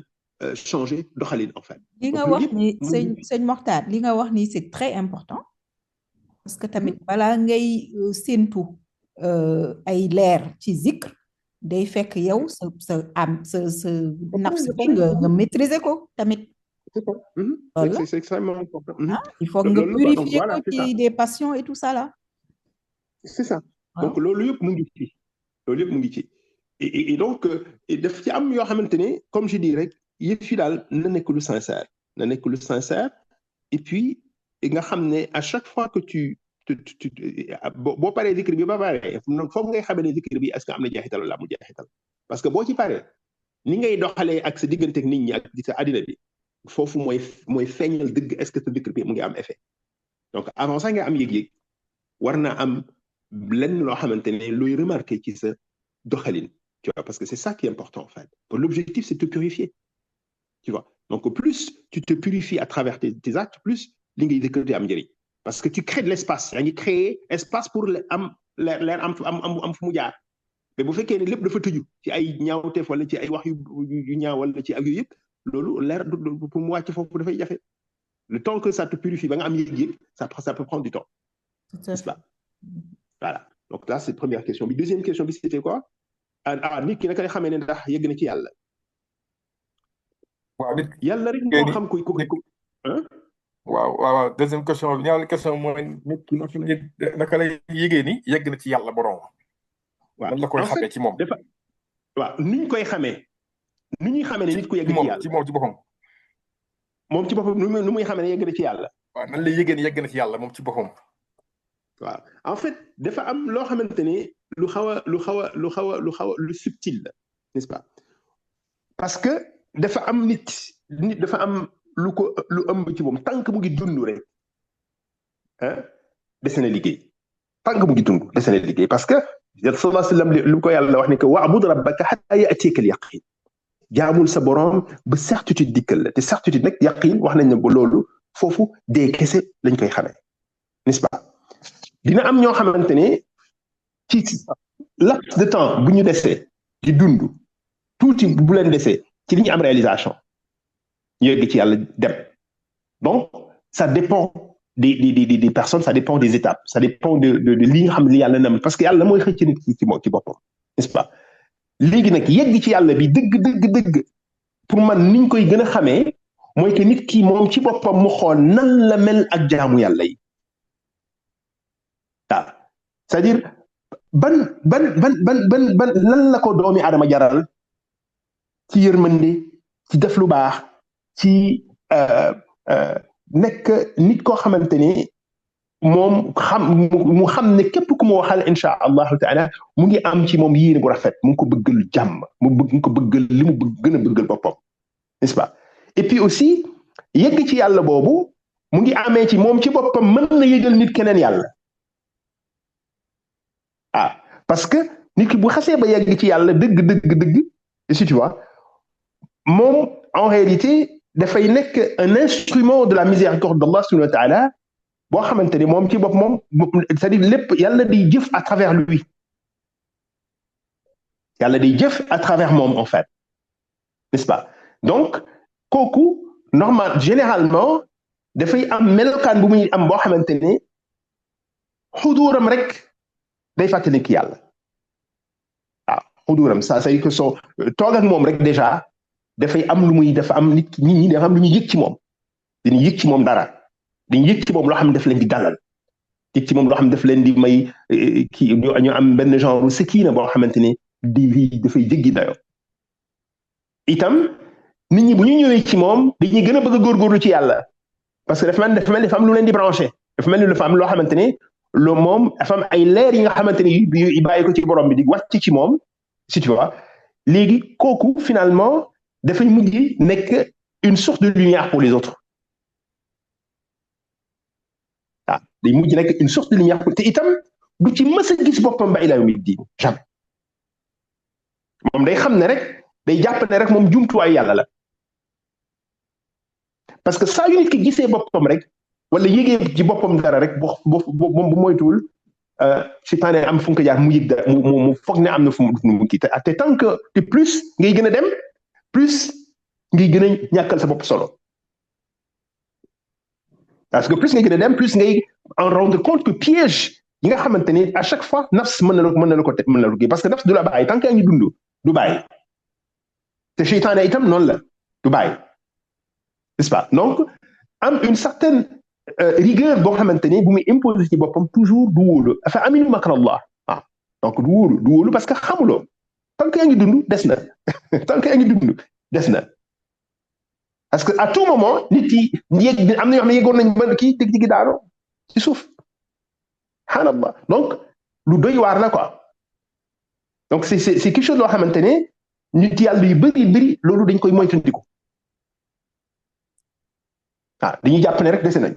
a changer doxalin en fait. li nga wax ni sëñ Mokhtar li nga wax ni c'est très important parce que tamit balaa ngay séentu ay leer ci zikr day fekk yow sa nafs bi nga maîtriser ko tamit. C'est extrêmement important. Il faut nga purifier ko ci des passions et tout ça là. C'est ça. Donc loolu yëpp mu ngi ci et donc daf ci am yoo xamante ne comme je dis rek yëf yi daal na nekk lu sincère et puis nga xam ne à chaque fois que tu boo paree zikr bi ba pare foofu ngay xamee ne zikr bi est-ce que am na jeexital wala amul jeexital parce que boo ci paree ni ngay doxalee ak sa diggante ak nit ñi ak sa àddina bi foofu mooy feeñal dëgg est-ce que sa zikr bi mu ngi am effet donc avant ça nga am yëg-yëg war na am lenn loo xamante ne looy remarquer ci sa doxalin tu vois parce que c'est ça qui est important en fait l'objectif c'est de te purifier tu vois donc plus tu te purifies à travers tes actes plus li ngay zikr di am njëriñ parce que tu crées de l'espace yaa ngi créer espace pour am leer am fu mu jaar mais bu fekkee ne lépp dafa tëju ci ay ñaawteef wala ci ay wax yu ñaaw wala ci ak yu yëpp loolu leer pour mu wàcc foofu dafay jafe le temps que ça te purifie ba nga am yëg-yëg ça peut prendre du temps n'est-ce pas voilà donc là c'est première question bi deuxième question bi c'était quoi nit ki naka lay xamee ne ndax yëgg na ci yàlla waaw nit yàlla rek moo xam kuy waaw deuxième question bi ñaareel question mooy nit ki naka lay yëgee ni yegg na ci yàlla borom. waaw lan la koy xamee ci moom. waaw ni ñu koy xamee. ni ñuy xamee ne nit ku yegg ci yàlla ci moom ci boppam. moom ci boppam nu muy xamee ne yegg na ci yàlla. waaw nan lay yëgee ni yegg na ci yàlla moom ci boppam. waaw en fait dafa am loo xamante ne lu subtil la n'est-ce pas parce que dafa am nit dafa am lu ëmb ci moom tant que mu ngi dund rek dese na liggéey tant que mu ngi dund dese na liggéey parce que sallallahu alayhi wa sallam lu ko yàlla wax ne que wa'bud rabbaka hatta ya'tiyaka al-yaqin jaamul sa borom ba certitude dikkal la te certitude nag yaqin wax nañ ne ba loolu foofu dee kese lañ koy xamee n'est-ce pas dina am ñoo xamante ne ci laps de temps bu ñu desee di dund tuuti bu leen desee ci li ñu am réalisation ñu yegg ci yàlla dem donc ça dépend des personnes ça dépend des étapes ça dépend de li nga xam ne li yàlla nam parce que yàlla mooy xëcc nit ci boppam n'est-ce pas léegi nag yegg ci yàlla bi dëgg pour man niñ koy gën a xamee mooy que nit ki moom ci boppam mu xool nan la mel ak jaamu yàlla yi waaw c'est-à-dire ban lan la ko doomi aadama jaral ci yërmande ci def lu baax ci nekk nit koo xamante ni moom mu xam ne képp ku mu waxal insha allahu taala mu ngi am ci moom yéene bu rafet mu ngi ko bëggal jàmm mu ngi ko bëggal li mu gën a bëggal boppam n'est-ce pas et puis aussi yegg ci yàlla boobu mu ngi amee ci moom ci boppam mën na yëgal nit keneen yàlla parce que nit ki bu xasee ba yegg ci yàlla dëgg si tu vois moom en réalité dafay nekk un instrument de la miséricorde d'Allah subhanahu wa ta'ala boo xamante ni moom ci bopp moom c'est-à-dire lépp yàlla day jëf à travers lui yàlla day jëf à travers moom en fait n'est-ce pas donc kooku généralement dafay am melokaan bu muy am boo xamante ne xuduuram rek day fàttali ki yàlla xuduuram ça c'est que soo toog ak moom rek déjà dafay am lu muy dafa am nit ñi dafa am lu ñuy yëg ci moom dañuy yëg ci moom dara dañuy yëg ci moom loo xam ne daf leen di dalal yëg ci moom loo xam ne daf leen di may kii ñu am benn genre sakina boo xamante ne dafay jéggi dayo itam nit ñi bu ñu ñëwee ci moom dañuy gën a bëgg a góorgóorlu ci yàlla parce que dafa mel ni dafa am lu leen di branché dafa mel ni dafa am loo xamante ne moom dafa am ay leer yi nga xamante ne yu bàyyi ko ci borom bi di wàcc ci moom si tu vois léegi kooku finalement dafay mujj nekk une source de lumière pour les autres day mujj nekk une source de lumière te itam du ci mës a gis boppam ba ilaa yawmi diin jamais moom day xam ne rek day jàpp ne rek moom jumtuwaay yàlla la parce que saa yu nit ki gisee boppam rek wala yëgee ci boppam dara rek bu moytuwul seytaane am fu mu ko jaar mu yëg dara mu foog ne am na fu mu kii te tant que te plus ngay gën a dem plus ngay gën a ñàkkal sa bopp solo parce que plus ngay gën a dem plus ngay en rendre compte que piège yi nga xamante ni à chaque fois nafs mën na la ko kii parce que nafs du la bàyyi tant que yaa ngi dund du bàyyi te seytaane itam noonu la du bàyyi n'est-ce pas donc am une certaine rigueur boo xamante ni bu muy imposer ci boppam toujours du wóolu afa aminu makrallah donc du wóolu parce que xamuloo tant que yaa ngi dund des na tant que yaa ngi dund des na parce que à tout moment nit yi yéeg am na ñoo xam ne yéegoon nañ ba kii dëgg daano ci suuf subhanallah donc lu doy waar la quoi donc c'est quelque chose loo xamante ne nit yàlla yu bëri loolu dañ koy moytandiku dañuy jàpp ne rek dese nañ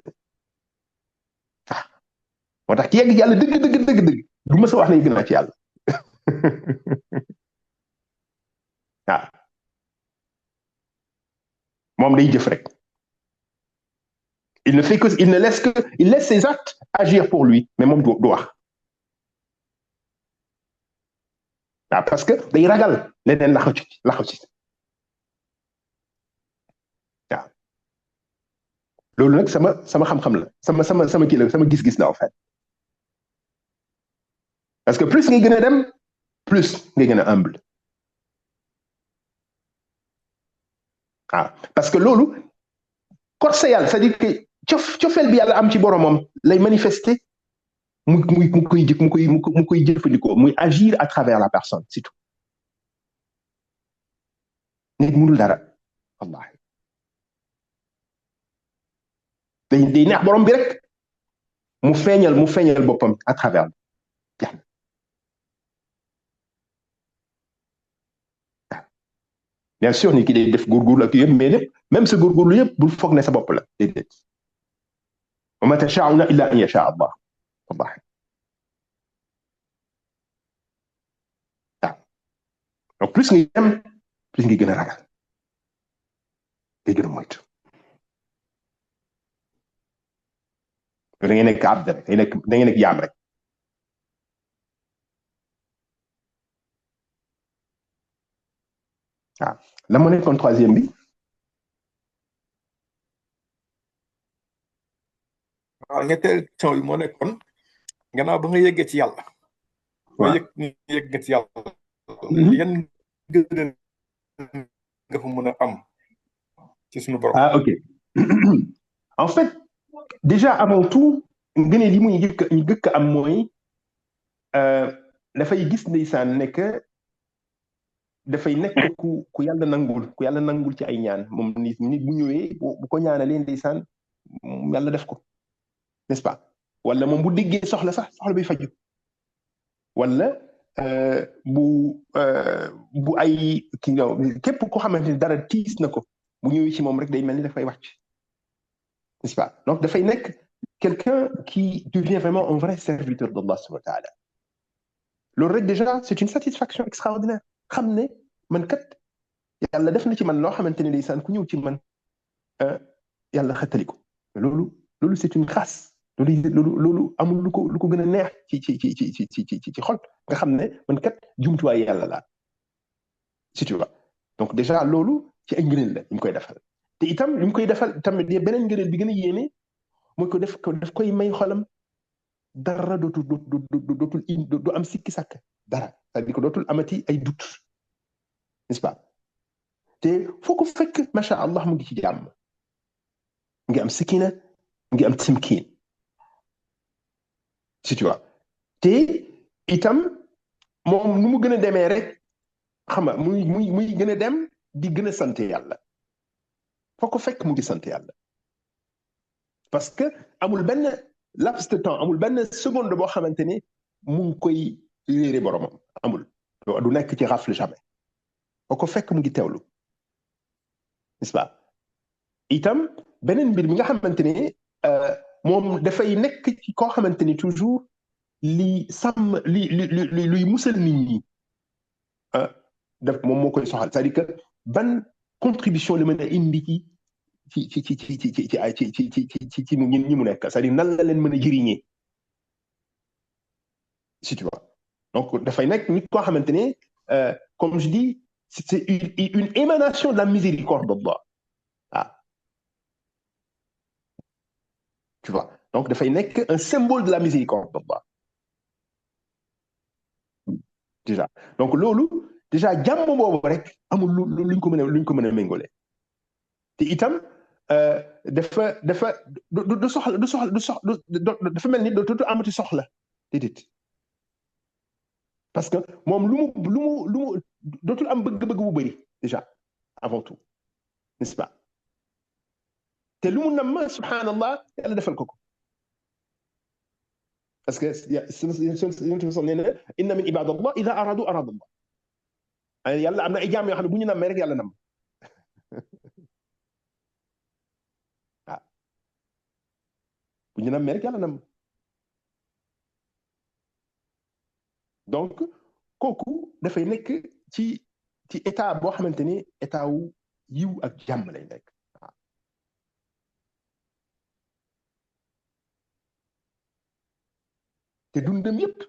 moo tax ki yegg yàlla dëgg du ma sa wax ne gën naa ci yàlla moom day jëf rek il laisse ses actes agir pour lui mais moom du wax parce que day ragal leneen laxaw ci loolu nag sama xam-xam la sama kii la sama gis-gis la en fait parce que plus ngay gën a dem plus ngay gën a humble parce que loolu korse yàlla c'est-à-dire que cofeel bi yàlla am ci boromam lay manifester mu koy jëfandikoo muy agir à travers la personne c'est tout nit mënul dara wallahi day neex borom bi rek mu feeñal boppam à travers bien sûr nit ki day def góorgóorlu ak yëpp mais lépp même sa góorgóorlu yëpp bul foog ne sa bopp la déedéet wa ma tashaa'una illa an yasha Allah wallahi donc plus ngay dem plus ngay gën a ragal ngay gën a moytu da ngay nekk abd rek da ngay nekk jaam rek la moo nekkoon troisième bi ñetteel question bi moo nekkoon gannaaw ba nga yeggee ci yàlla ba yegg nga ci yàlla yan gënal nga fa mën a am ci suñu borom ok en fait déjà avant tout ngëneel li muy njëkk am mooy dafay gis ndeysaan nekk dafay nekk ku yàlla nangul ci ay ñaan moom nit bu ñëwee bu ko ñaanalee ndeysaan yàlla def ko n'est-ce pas wala moom bu déggee soxla bi faju wala bu ay ki nga képp ko xamante ni dara tiis na ko bu ñëwee ci moom rek day mel ni dafay wàcc n'est-ce pas donc dafay nekk quelqu'un qui devient vraiment un vrai serviteur d'Allah subhanahu wa ta'ala loolu rek déjà c'est une satisfaction extraordinaire xam ne man kat yàlla def na ci man loo xamante ne ndeysaan ku ñëw ci man yàlla xettali ko loolu c'est une grâce loolu amul lu ko gën a neex ci xol nga xam ne man kat jumtuwaay yàlla laa si tu vois donc déjà loolu ci ay ngëneel la ñu koy defal te itam li mu koy defal tamit beneen ngëneel bi gën a yéene mooy ko daf koy may xolam dara dootul am sikki sàkk dara c'est-à-dire que dootul amati ay doute n'est-ce pas te foo ko fekk macha allah mu ngi ci jàmm mu ngi am sikina mu ngi am timkin si tu vois te itam moom nu mu gën a demee rek xam nga muy gën a dem di gën a sant yàlla foo ko fekk mu ngi sant yàlla parce que amul benn laps de temps amul benn seconde boo xamante ni mu ngi koy réere boromam amul du nekk ci rafle jamais foo ko fekk mu ngi teewlu n'est-ce pas itam beneen mbir mi nga xamante ni moom dafay nekk ci koo xamante ni toujours li sàmm luy musal nit ñi daf moom moo koy soxal c'est-à-dire que ban contribution la mën a indi ci ñi mu nekk c'est-à-dire nan la leen mën a jëriñee si tu vois donc dafay nekk nit koo xamante ne comme je dis c'est une émanation de la miséricorde d'Allah tu vois donc dafay nekk un symbole de la miséricorde d'Allah déjà donc loolu déjà jàmm boobu rek amul luñ ko mën a méngale te itam dafa du soxla dafa mel ni dootu amati soxla déedéet parce que moom lu mu dootul am bëgg-bëgg bu bëri déjà avant tout n'est-ce pas te lu mu nam subhanallah yàlla defal ko parce que inna min ibadallah ida aradu aradallah yàlla am na ay jaam yoo xam ne bu ñu nammee rek yàlla nam bu ñu nammee rek yàlla nam donc kooku dafay nekk ci état boo xamante ni état wu yiw ak jàmm lay nekk te dundam yëpp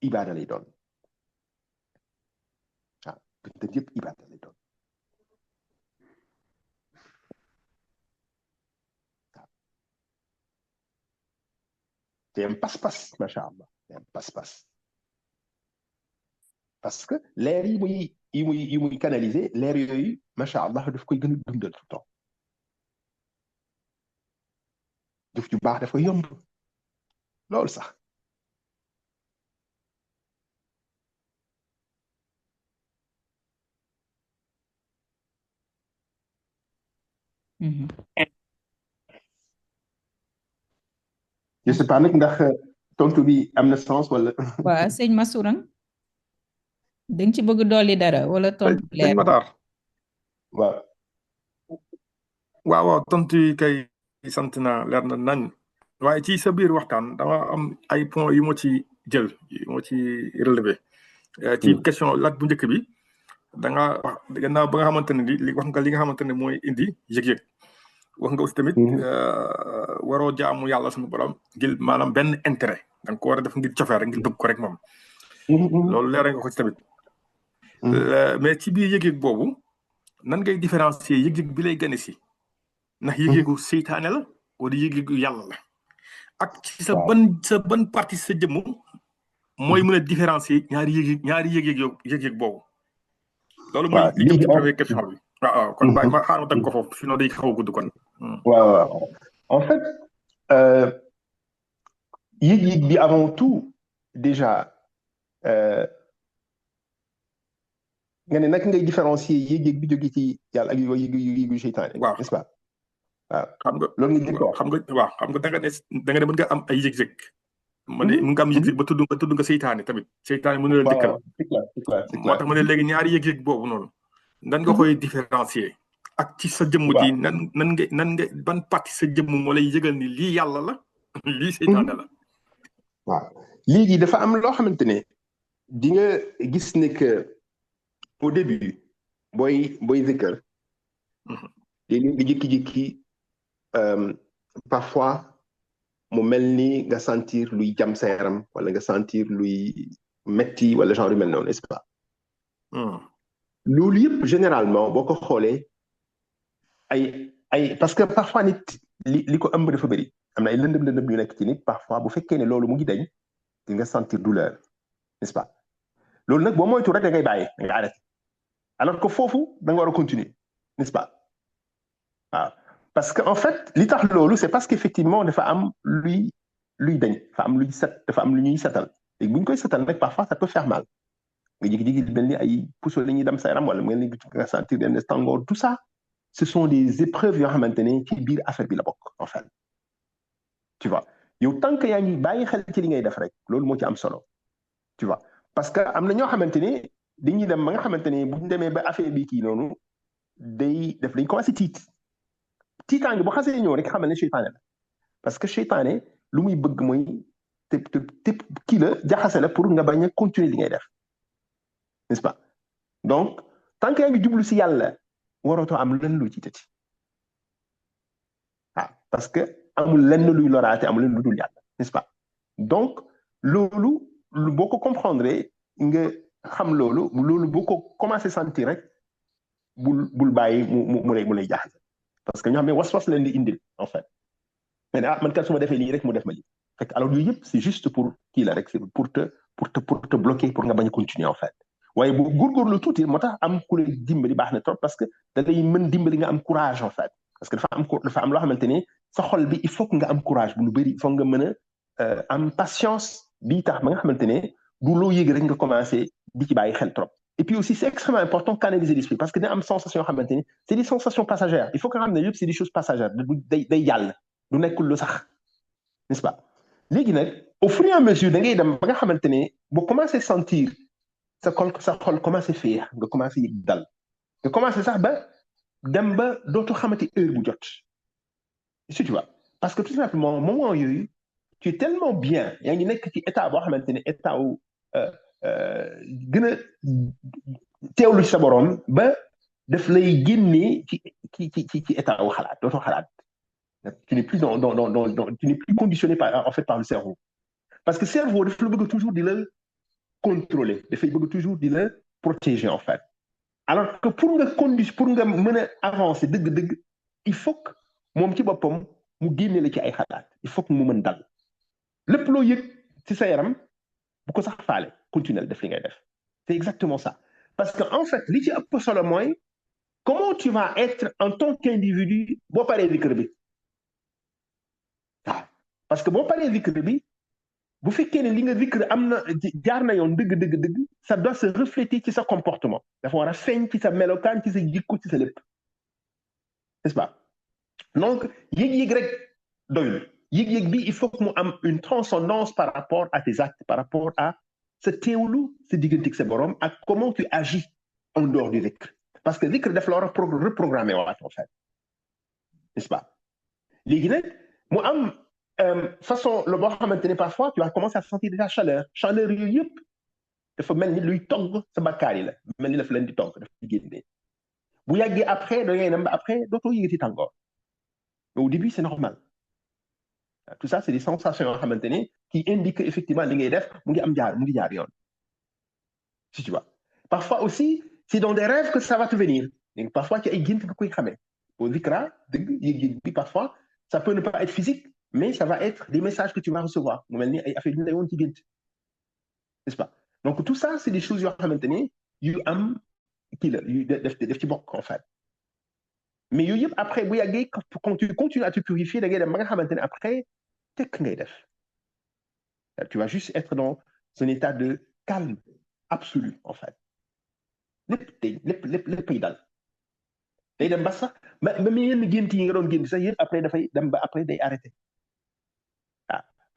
ibaada lay doon dundam yëpp ibaada lay doon te am pas-pas macha allah te am pas-pas parce que leer yi muy canaliser leer yooyu macha allah daf koy gën a dundal tout le temps jëf ju baax dafa yomb loolu sax je sais pas nag ndax tontu bi am na sens wala. waaw sëñ Massourang dañ ci bëgg dolli dara wala tontu leer. sëñ Matar. waaw tontu yi kay sant naa leer na nañ waaye ci sa biir waxtaan dama am ay points yu ma ci jël yu ma ci relevé. ci question laaj bu njëkk bi da nga wax gannaaw ba nga xamante ne li wax nga li nga xamante ne mooy indi yëg-yëg. wax nga aussi tamit waroo jaamu yàlla suñu borom ngir maanaam benn intérêt da nga ko war a def ngir cofeer ngir bëgg ko rek moom loolu leer nga ko ci tamit mais ci biir yëg-yëg boobu nan ngay différencier yëg-yëg bi lay gane si ndax yëg-yëgu seytaane la wala yëg-yëgu yàlla la ak ci sa ban partie sa jëmm mooy mën a différencier ñaari yëg-yëg boobu loolu mooy li jëm ci première question bi waaw kon bàyyi ma xaaral ma teg ko foofu sinon day xaw a gudd kon. waaw en fait yëg-yëg bi avant tout déjà nga ne naka ngay différencier yëg-yëg bi jóge ci yàlla ak yëgu seytaane. waaw n'est-ce pas waaw. xam nga loolu nga jëkk xam nga waaw xam nga da nga ne mën nga am ay yëg-yëg. ma ne mën nga am yëg-yëg ba tudd nga seytaane tamit. seytaane mën na leen dikkal. c'est clair moo tax ma ne léegi ñaari yëg-yëg boobu noonu. nan nga koy différencier ak ci sa jëmm ji nan nga ban partie sa jëmm moo lay yëgal ni lii yàlla la lii seytaane la. waaw léegi dafa am loo xamante ne di nga gis ne que au début booy zikr léegi nga jékki-jékki parfois mu mel ni nga sentir luy jam sa yaram wala nga sentir luy metti wala genre yu mel noonu n'est-ce pas. loolu yëpp généralement boo ko xoolee ay parce que parfois nit li ko ëmb dafa bëri am na ay lëndëm yu nekk ci nit parfois bu fekkee ne loolu mu ngi dañ di nga sentir douleur n'est-ce pas loolu nag boo moytu rek da ngay bàyyi da nga arrêté alors que foofu da nga war a continuer n'est-ce pas waaw parce que en fait li tax loolu c'est parce qu'effectivement dafa am luy dañ dafa am luy set dafa am lu ñuy setal léegi bu ñu koy setal nag parfois ça peut faire mal nga jékki-jékki mel ni ay puso la ñuy dem sa yaram wala mel ni nga sentir des tàngoor tout ça ce sont des épreuves yoo xamante ne ci biir affaire bi la bokk en fait tu vois yow tant que yaa ngi bàyyi xel ci li ngay def rek loolu moo ci am solo tu vois parce que am na ñoo xamante ne dañuy dem ba nga xamante ne bu ñu demee ba affaire bi kii noonu dañ commencé tiitaange bu xasee ñëw rek xamal ne seytaane la parce que seytaane lu muy bëgg mooy te kii la jaxase la pour nga bañ a continuer li ngay def n'est-ce pas donc tant que yaa ngi jublu si yàlla warootoo am lan lu ci tëti parce que amul lenn luy loraate amul lenn lu dul yàlla n'est-ce pas donc loolu boo ko comprendre nga xam loolu boo ko commencé sentir rek bul bàyyi mu lay jaaxal parce que ñoo xam ne was leen di indil en fait mais man kat su ma defee lii rek mu def ma lii fekk alors yooyu yëpp c'est juste pour kii la rek c'est pour te bloquer pour nga bañ a continuer en fait waaye bu góorgóorlu tuuti moo tax am ku lay dimbali baax na trop parce que da lay mën dimbali nga am courage en fait parce que dafa am loo xamante ni sa xol bi il faut que nga am courage bu lu bëri il faut nga mën a am patience bii tax ba nga xamante ne du loo yëg rek nga commencé di ci bàyyi xel trop et puis aussi c'est extrêmement important canaliser l'esprit parce que dina am sensation yoo xamante ni c'est des sensations passagères il faut que nga xam ne yëpp c'est des choses passagères day yàlla du nekkul lu sax n'est-ce pas léegi nag au fur et à mesure da ngay dem ba nga xamante ne boo commencé sentir sa xol commencé féex nga commencé yëg dal nga commencé sax ba dem ba dootu xamati heure bu jot si tu vois parce que tout simplement moment yooyu tu es tellement bien yaa ngi nekk ci état boo xamante ne état wu gën a teewlu ci sa borom ba daf lay génnee ci état wu xalaat dootoo xalaat tu n'es plus tu n'es plus conditionné par le cerveau parce que cerveau daf la bëgg toujours di la contrôler dafay bëgg toujours di la protéger en fait alors que pour nga mën a avancer dëgg-dëgg il faut que moom ci boppam mu génne la ci ay xalaat il faut que mu mën dal lépp loo yëg ci sa yaram bu ko sax faale continuer def li ngay def c'est exactement ça parce que en fait li ci ëpp solo mooy comment tu vas être en tant qu'individu boo paree zikr bi waaw parce que boo paree zikr bi bu fekkee ne li nga zikr am na jaar na yoon dëgg ça doit se refléter ci sa comportement dafa war a feeñ ci sa melokaan ci sa jikko ci sa lépp n'est-ce pas donc yëg-yëg rek doyul yëg-yëg bi il faut que mu am une transcendance par rapport à tes actes par rapport à sa teewlu sa digganteeg sa borom ak comment tu agis en dehors du zikr parce que zikr daf la war a reprogrammer waat en fait n'est-ce pas léegi nag mu am façon la boo xamante ne parfois tu vas commencer à sentir déjà chaleur yooyu yëpp dafa mel ni luy togg sa bakkaar yi la mel ni dafa leen di togg dafa di génne bu yàggee après da ngay dem ba après dootoo yëgati tàngoor mais au début c'est normal tout ça c'est des sensations yoo xamante ne qui indiquent effectivement li ngay def mu ngi jaar yoon si tu vois parfois aussi c'est dans des rêves que ça va te venir parfois ci ay gént nga koy xamee au zikra dëgg yëg-yëg bi parfois ça peut ne pas être physique mais ça va être des messages que tu vas recevoir mu mel ni ay affaire yu lay woon ci gént n'est-ce pas donc tout ça c'est des choses yoo xamante ne yu am kii la yu def ci bokk en fait mais yooyu yëpp après bu yàggee quand tu continues à te purifier da ngay dem ba nga xamante ne après tekk ngay def tu vas juste être dans un état de calme absolu en fait léppay dal day dem ba sax même yenn gént yi nga doon gént sax yëpp après dafay dem ba après day arrêté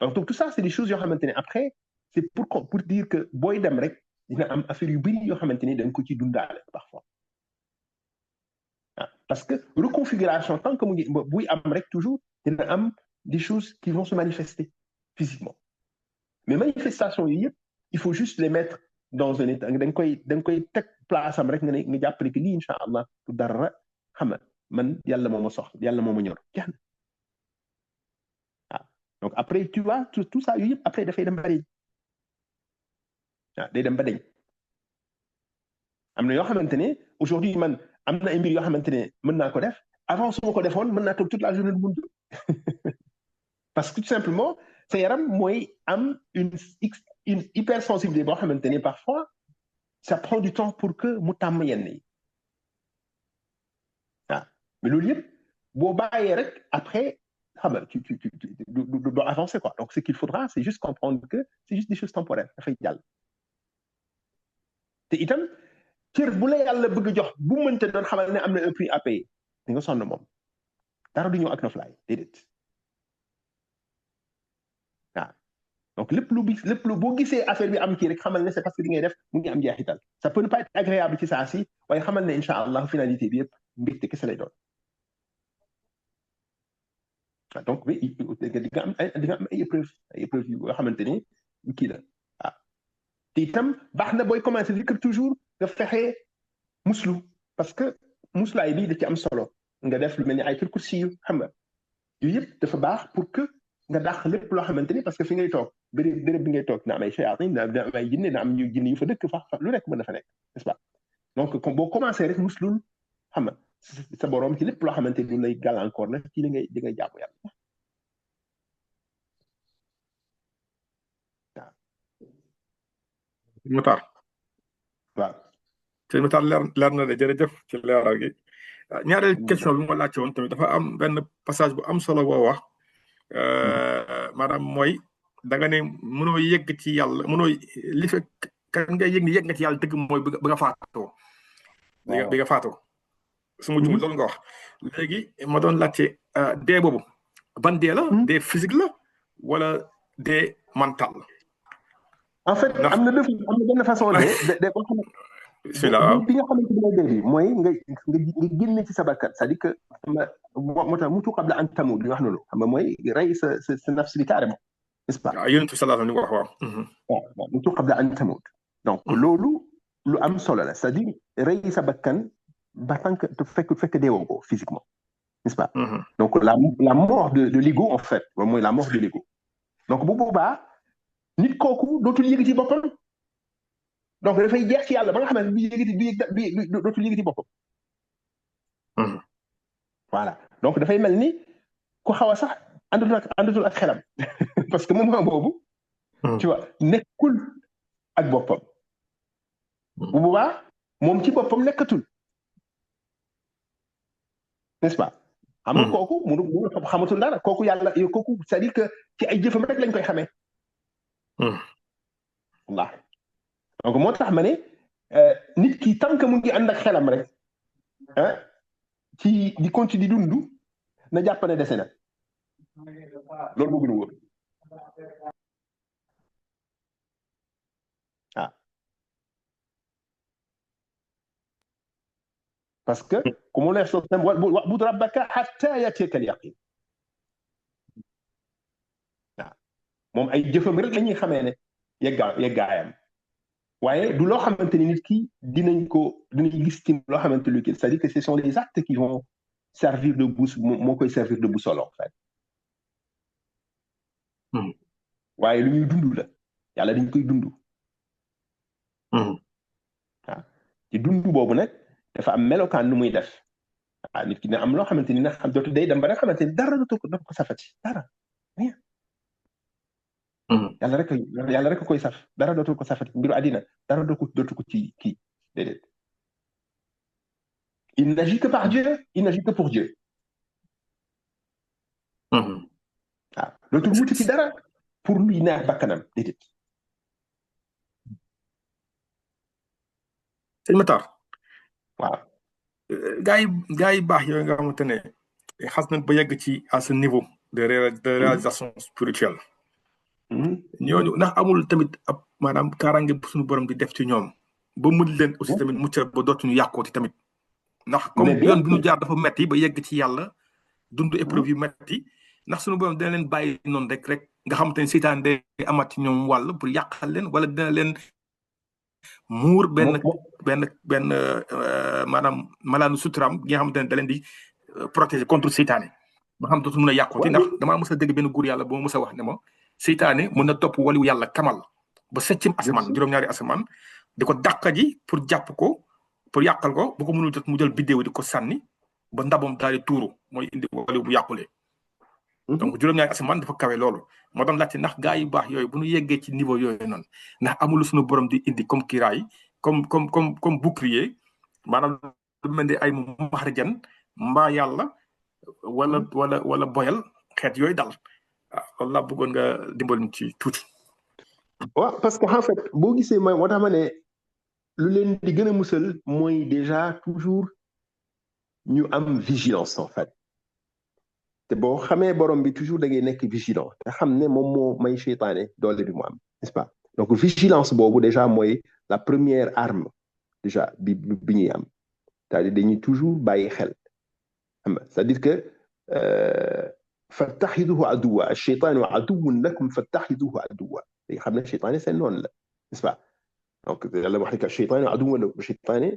donc tout ça c'est des choses yoo xamante ne après c'est pour dire que booy dem rek dina am affaire yu bëri yoo xamante ni da nga ko ci dundaale parfois parce que reconfiguration tant que mu ngi buy am rek toujours dina am des choses qui vont se manifester physiquement mais manifestation yi yëpp il faut juste les mettre dans un état da nga koy teg place am rek nga jàppale que lii incha allah du dara xam nga man yàlla moo ma soxla yàlla moo ma ñor jeex na donc après tu vois tout ça yooyu yëpp après dafay dem ba deñ day dem ba deñ am na yoo xamante ne aujourd'hui man am na ay mbir yoo xamante ne mën naa ko def avant su ma ko defoon mën naa toog toute la journée du monde parce que tout simplement sa yaram mooy am une hypersensibilité boo xamante ne parfois ça prend du temps pour que mu tàmm yenn yi mais loolu yëpp boo bàyyee rek après xam nga tu dois avancer quoi donc ce qu'il faudra c'est juste comprendre que c'est juste des choses temporaires dafay jàll te itam cër bu la yàlla bëgg jox bu mënte doon xamal ne am na un prix à payer di nga sonn moom dara du ñëw ak noflaay déedéet donc lépp lu boo gisee affaire bi am kii rek xamal ne c'est parce que li ngay def mu ngi am jeexital ça peut ne pas être agréable ci saa si waaye xamal ne incha allah finalité bi yëpp mbégte kese lay doon donc oui di nga am ay épreuves yoo xamante ni kii la te itam baax na booy commencer zikr toujours nga fexe muslu parce que muslaay bi da ci am solo nga def lu mel ni ayatul kursi yu xam nga yooyu yëpp dafa baax pour que nga dàq lépp loo xamante ni parce que fi ngay toog béréb bi ngay toog na am ay shayatin na am ay jinne na am ñu jinne yu fa dëkk fa lu nekk mën na fa nekk n'est-ce pas donc boo commencé rek muslul xam nga sa borom ci lépp loo xamante ni lay gàllankoor na ci li ngay jaamu yàlla waaw. Matar waaw sëñ Matar leer na de jërëjëf ci leeral gi ñaareel question bi ma laajte woon tamit dafa am benn passage bu am solo boo wax maanaam mooy da nga ne mënoo yegg ci yàlla mënoo li fekk kan nga yëg ni yegg nga ci yàlla dëgg mooy bi nga faatoo bi nga faatoo su ma jumul loolu nga wax léegi ma doon laajte dee boobu ban dee la dee physique la wala dee mental la en fait am na benn façon de bi nga xamante ne dee bi mooy nga génne ci sa bakkan c'est-à-dire que moo tax mutu qabla an tamut li wax noonu xam nga mooy rey sa nafs bi carrément n'est-ce pas yonent bi sallallahu alayhi wa sallam waaw mutu qabla an tamut donc loolu lu am solo la c'est-à-dire rey sa bakkan ba tant que fekk deewoo ko physiquement n'est-ce pas donc la mort de l'ego en fait mooy la mort de l'ego donc bu boobaa nit kooku dootul yëgati boppam donc dafay jeex ci yàlla ba nga xamante ni dootul yëgati boppam voilà donc dafay mel ni ku xaw a sax àndatul ak xelam parce que moment boobu tu vois nekkul ak boppam bu boobaa moom ci boppam nekkatul n'est-ce pas xam nga kooku mënu xamatul dara kooku yàlla kooku c'est-à-dire que ci ay jëfam rek lañ koy xamee voilà donc moo tax ma ne nit ki tant que mu ngi ànd ak xelam rek ci di continuer di dund na jàpp ne dese na loolu moo gën a wóor ah parce que comme on l'a dit wa'bud rabbaka hatta ya'tiyaka al-yaqin waaw moom ay jëfam rek la ñuy xamee ne yeggaayam waaye du loo xamante ni nit ki dinañ gis ci loo xamante lu kii c'est-à-dire que ce sont les actes qui vont servir de boussole moo koy servir de boussole en fait waaye lu ñuy dund la yàlla dañ koy dund waaw ci dund boobu nag dafa am melokaan lu muy def waaw nit ki ne am loo xamante ni nag xam dootu day dem ba nga xamante ni dara dootu ko safati dara rien yàlla rek koy saf dara dootu ko safati mbiru àddina dara dootu ko ci kii déedéet il n'agit que par Dieu il n'agit que pour Dieu waaw dootul wuti ci dara pour luy neex bakkanam déedéet sëñ Matar waaw gaa yi baax yooyu nga xamante ne xas nañ ba yegg ci à ce niveau de réalisation spirituelle ñooñu ndax amul tamit ab maanaam kaaraange bu suñu borom di def ci ñoom ba mën leen aussi tamit muccal ba dootuñu yàqooti tamit ndax comme yoon bi ñu jaar dafa metti ba yegg ci yàlla dund épreuve yu metti ndax suñu borom dina leen bàyyi noonu rek nga xamante ne seytaan day amat ci ñoom wàll pour yàqal leen wala dina leen muur benn maanaam malaanu suturaam gi nga xamante ne da leen di protéger contre seytaane ba xam dootu mën a yàqooti ndax damaa mës a dégg benn góor yàlla boo mës a wax ne ma seytaane mën na topp waliwu yàlla kamal ba 7e asamaan juróom-ñaari asamaan di ko dàq ji pour jàpp ko pour yàqal ko bu ko mënul jot mu jël biddéew di ko sànni ba ndabam daal di tuuru mooy indi waliwu bu yàqulee donc juróom-ñaari asamaan dafa kawe loolu moo tax laajte ndax gaa yu baax yooyu bu ñu yeggee ci niveau yooyu noonu ndax amul suñu borom di indi comme kiraay comme bouclier maanaam lu mel ni ay maxarijan mbaa yàlla wala boyal xeet yooyu dal loolu laa bëggoon nga dimbali ci tuuti. waaw parce que en fait boo gisee mooy moo tax ma ne lu leen di gën a musal mooy déjà toujours ñu am vigilance en fait te boo xamee borom bi toujours da ngay nekk vigilant te xam ne moom moo may seytaane doole bi mu am n'est-ce pas donc vigilance boobu déjà mooy la première arme déjà bi ñuy am c'est-à-dire dañuy toujours bàyyi xel xam nga c'est-à-dire que fattaxiduhu aduwa ash-shaytaanu aduwwun lakum fattaxiduhu aduwa léegi xam ne seytaane seen noonu la n'est-ce pas donc yàlla wax ne ash-shaytaanu aduwwun lakum seytaane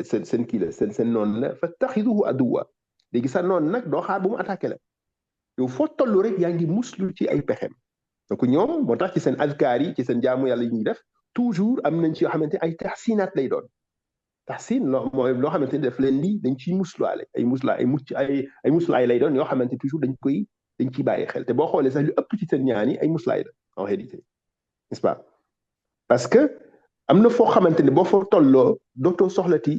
seen kii la seen noonu la fattaxiduhu aduwa léegi sa noonu nag doo xaar bu mu attaqué la yow foo toll rek yaa ngi muslu ci ay pexem donc ñoom moo tax ci seen azkaar yi ci seen jaamu yàlla yi ñuy def toujours am nañ ci yoo xamante ay taxsinaat lay doon taxsin mooy loo xamante ni daf leen di dañ ciy musluwaale ay muslaay lay doon yoo xamante toujours dañ ciy bàyyi xel te boo xoolee sax lu ëpp ci seen ñaan yi ay muslaay la en réalité n'est-ce pas parce que am na foo xamante ne boo fa tolloo dootoo soxlati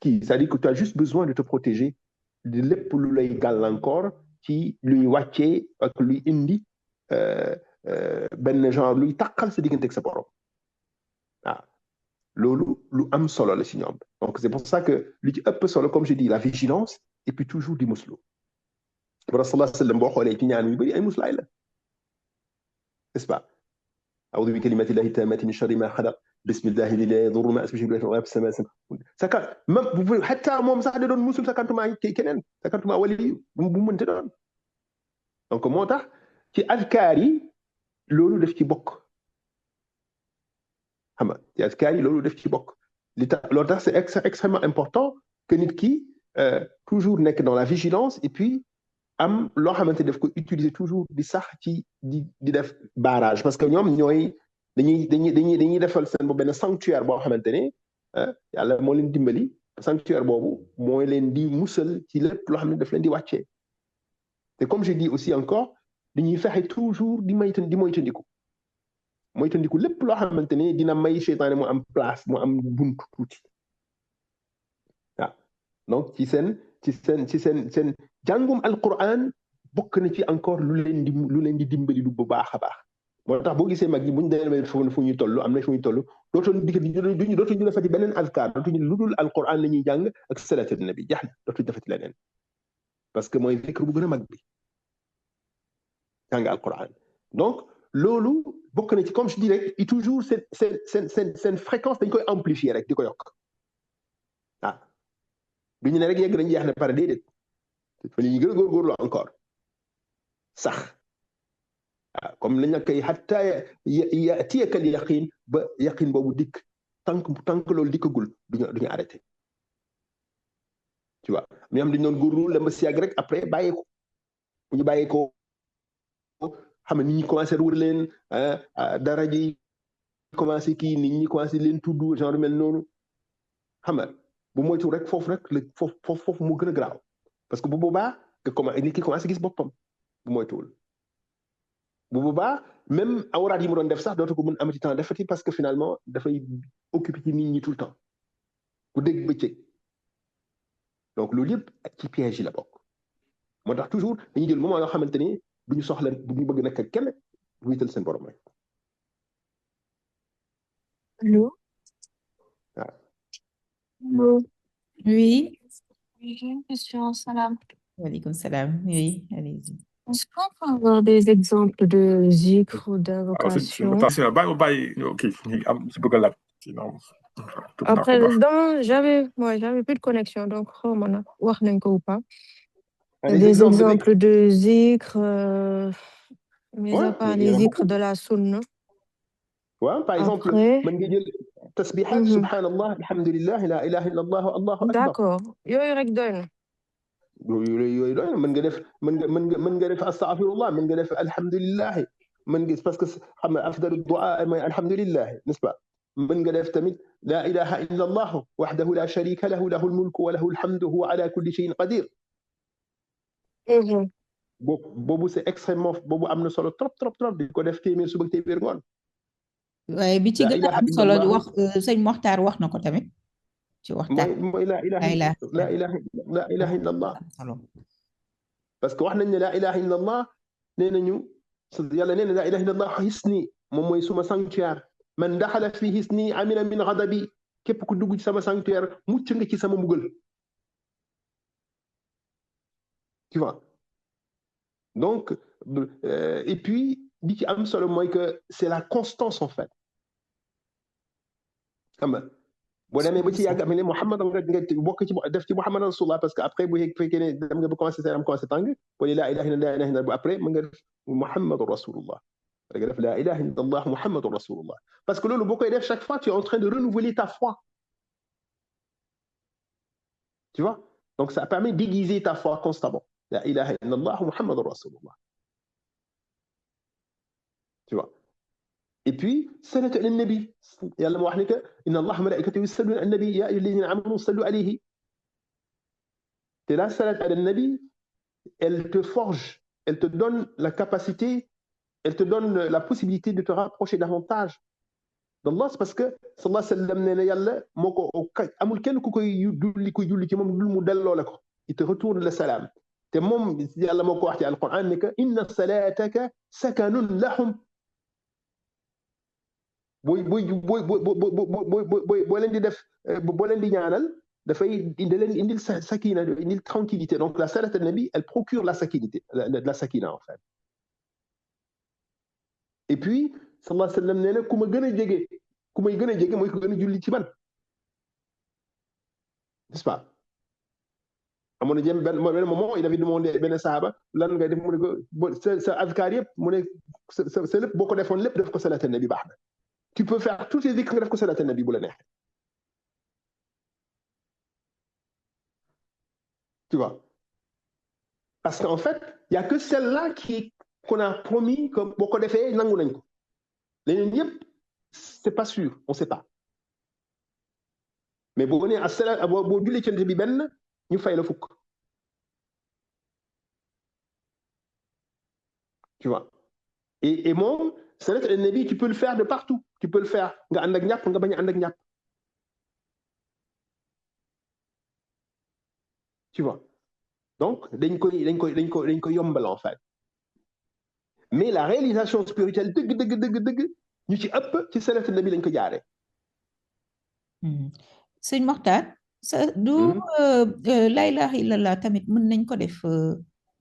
kii c'est-à-dire que tu as juste besoin de te protéger de lépp lu lay gàllankoor ci luy wàccee ak luy indi benn genre luy tàqal sa diggante ak sa borom waaw loolu lu am solo la si ñoom donc c'est pour ça que lu ci ëpp solo comme je dis la vigilance et puis toujours di muslu bara sallallahu alayhi wa sallam boo xoolee ci ñaan yu bëri ay muslaay la n'est-ce pas a'udhu bi kalimati llahi tammati min sharri ma khalaq bismillahi la yadurru ma ismihi shay'un fi samaa'i saka même hatta moom sax da doon musul sakantuma keneen sakantuma wali bu mënte doon donc moo tax ci azkaar yi loolu def ci bokk xam nga ci azkaar yi loolu def ci bokk loolu tax c'est extrêmement important que nit ki toujours nekk dans la vigilance et puis am loo xamante daf ko utiliser toujours di sax ci di def barrage parce que ñoom ñooy dañuy defal seen bopp benn sanctuaire boo xamante ne yàlla moo leen dimbali sanctuaire boobu mooy leen di musal ci lépp loo xam ne daf leen di wàccee te comme je dis aussi encore dañuy fexe toujours di moytandiku lépp loo xamante ne dina may seytaane mu am place mu am buntu tuuti waaw donc ci seen jàngum alquran bokk na ci encore lu leen di dimbali lu bu baax a baax moo tax boo gisee mag yi buñu demee fu ñuy toll am na fu ñuy toll dootuñu defati beneen azkar dootuñu lu dul alquran la ñuy jàng ak salaatu nabi jax na dootuñu defati leneen parce que mooy zikr bu gën a mag bi jàng alquran donc loolu bokk na ci comme je dis rek et toujours seen fréquence dañ koy amplifier rek di ko yokk ah duñu ne rek yegg nañ jeex na pare déedéet fa li ñu gën a góorgóorlu encore sax waaw comme lañ koy hatta yatiyaka al yaqin ba yaqin boobu dikk tant que loolu dikkagul duñu arrêté tu vois mais am dañu doon góorgóorlu la ba si yàgg rek après bàyyeeko bu ñu bàyyeeko xam nga nit ñi commencé wër leen dara ji commencé kii nit ñi commencé leen tudd genre mel noonu xam nga bu moytu rek foofu rek foofu mu gën a garaaw parce que bu boobaa nit ki commencé gis boppam bu moytuwul bu boobaa même awraat yi mu doon def sax dootu ko mën amati temps defati parce que finalement dafay occupé ci nit ñi tout le temps ku dégg bëccëg donc loolu yëpp ci piège yi la bokk moo tax toujours dañuy jël moment yoo xamante ni bu ñu soxla bu ñu bëgg nekk ak kenn bu ñu jël seen borom rek. Allô? Ah. Allô? Oui. J'ai une question, salam. Walaikum salam. Oui, allez-y. Est-ce qu'on peut avoir des exemples de zikr ou d'invocation? Après, j'avais plus de connexion, donc wax nañ ko ou pas. Des exemples de zikr, mis à part les zikr de la sunna. Ouais, par exemple, mën nga jël tasbihat subhanallah alhamdulillah la ilaha illallah allahu akbar. D'accord, yooyu rek doy na. yooyu doy na mën nga def astaghfirullah mën nga def alhamdulillah mën nga parce que xam nga afdalu du'a mooy alhamdulillah n'est-ce pas mën nga def tamit la ilaha illallah wahdahu la sharika lahu lahul mulku wa lahul hamdu huwa ala kulli shay'in qadir. boobu c'est extrêmement boobu am na solo trop di ko def téeméer suba téeméer ngoon. waaye bi ci gën a am solo wax sëñ Mokhtar wax na ko tamit ci waxtaan mooy la ilaha illallah parce que wax nañ ne la ilaha illallah nee nañu yàlla nee na la ilaha illallah hisni moom mooy suma sanctuaire man daxala fi hisni amina min ghadabi képp ku dugg ci sama sanctuaire mucc nga ci sama mbugal tu vois donc et puis li ci am solo mooy que c'est la constance en fait xam nga boo demee ba ci yàgg am ne Muhammad nga bokk ci def ci Muhammad rasulullah parce que après bu fekkee ne dem nga ba commencé am commencé tàng wala la ilaha illallah bu après mën nga def Muhammad rasulullah nga def la ilaha illallah Muhammad rasulullah parce que loolu boo koy def chaque fois tu es en train de renouveler ta foi tu vois donc ça permet d'aiguiser ta foi constamment La ilaha illallah Muhammad Rasulullah. Tu vois. Et puis, salatu ala nabi. Yalla mo wax ni que inna Allah malaikatahu yusalluna ala nabi ya ayyuhalladhina amanu sallu alayhi. Et la salat ala nabi, elle te forge, elle te donne la capacité, elle te donne la possibilité de te rapprocher davantage d'Allah. C'est parce que sallallahu alayhi wa sallam nee na yàlla moo ko amul kenn ku koy julli ci moom dul mu delloo la ko. Il te retourne le salam. te moom yàlla moo ko wax ci alquran ne que inna salataka sakanun lahum. boo leen di def boo leen di ñaanal dafay leen indil sakina indil tranquillité. Donc la salat al-nabi, elle procure la sakinité, la sakina en fait. Et puis sallallahu alayhi wa sallam nee na ku ma gën a jege ku may gën a jege mooy ku gën a julli ci man, n'est-ce pas? amoon na jëm benn moment il avait demandé benn saaba lan ngay def mu ne ko sa azkar yëpp mu ne sa lépp boo ko defoon lépp def ko salat al-nabi baax na. Tu peux faire tous les dhikrs nga def ko salat al-nabi bu la neexee. Tu vois? Parce qu'en fait, il n'y a que celle-là qu'on a promis comme boo ko defee nangu nañ ko. Leneen yëpp c'est pas sûr, on ne sait pas. Mais boo nee as-salaat boo jullee ci Yonent bi benn ñu fay la fukk. Tu vois? Et moom salat al-nabi, tu peux le faire de partout. Tu peux le faire nga ànd ak ñàpp nga bañ a ànd ak ñàpp. Tu vois? Donc dañ koy yombal en fait. Mais la réalisation spirituelle dëgg ñu ci ëpp ci salat al-nabi lañ ko jaaree. Sëñ Mokhtar du la ilaha illallah tamit mën nañ ko def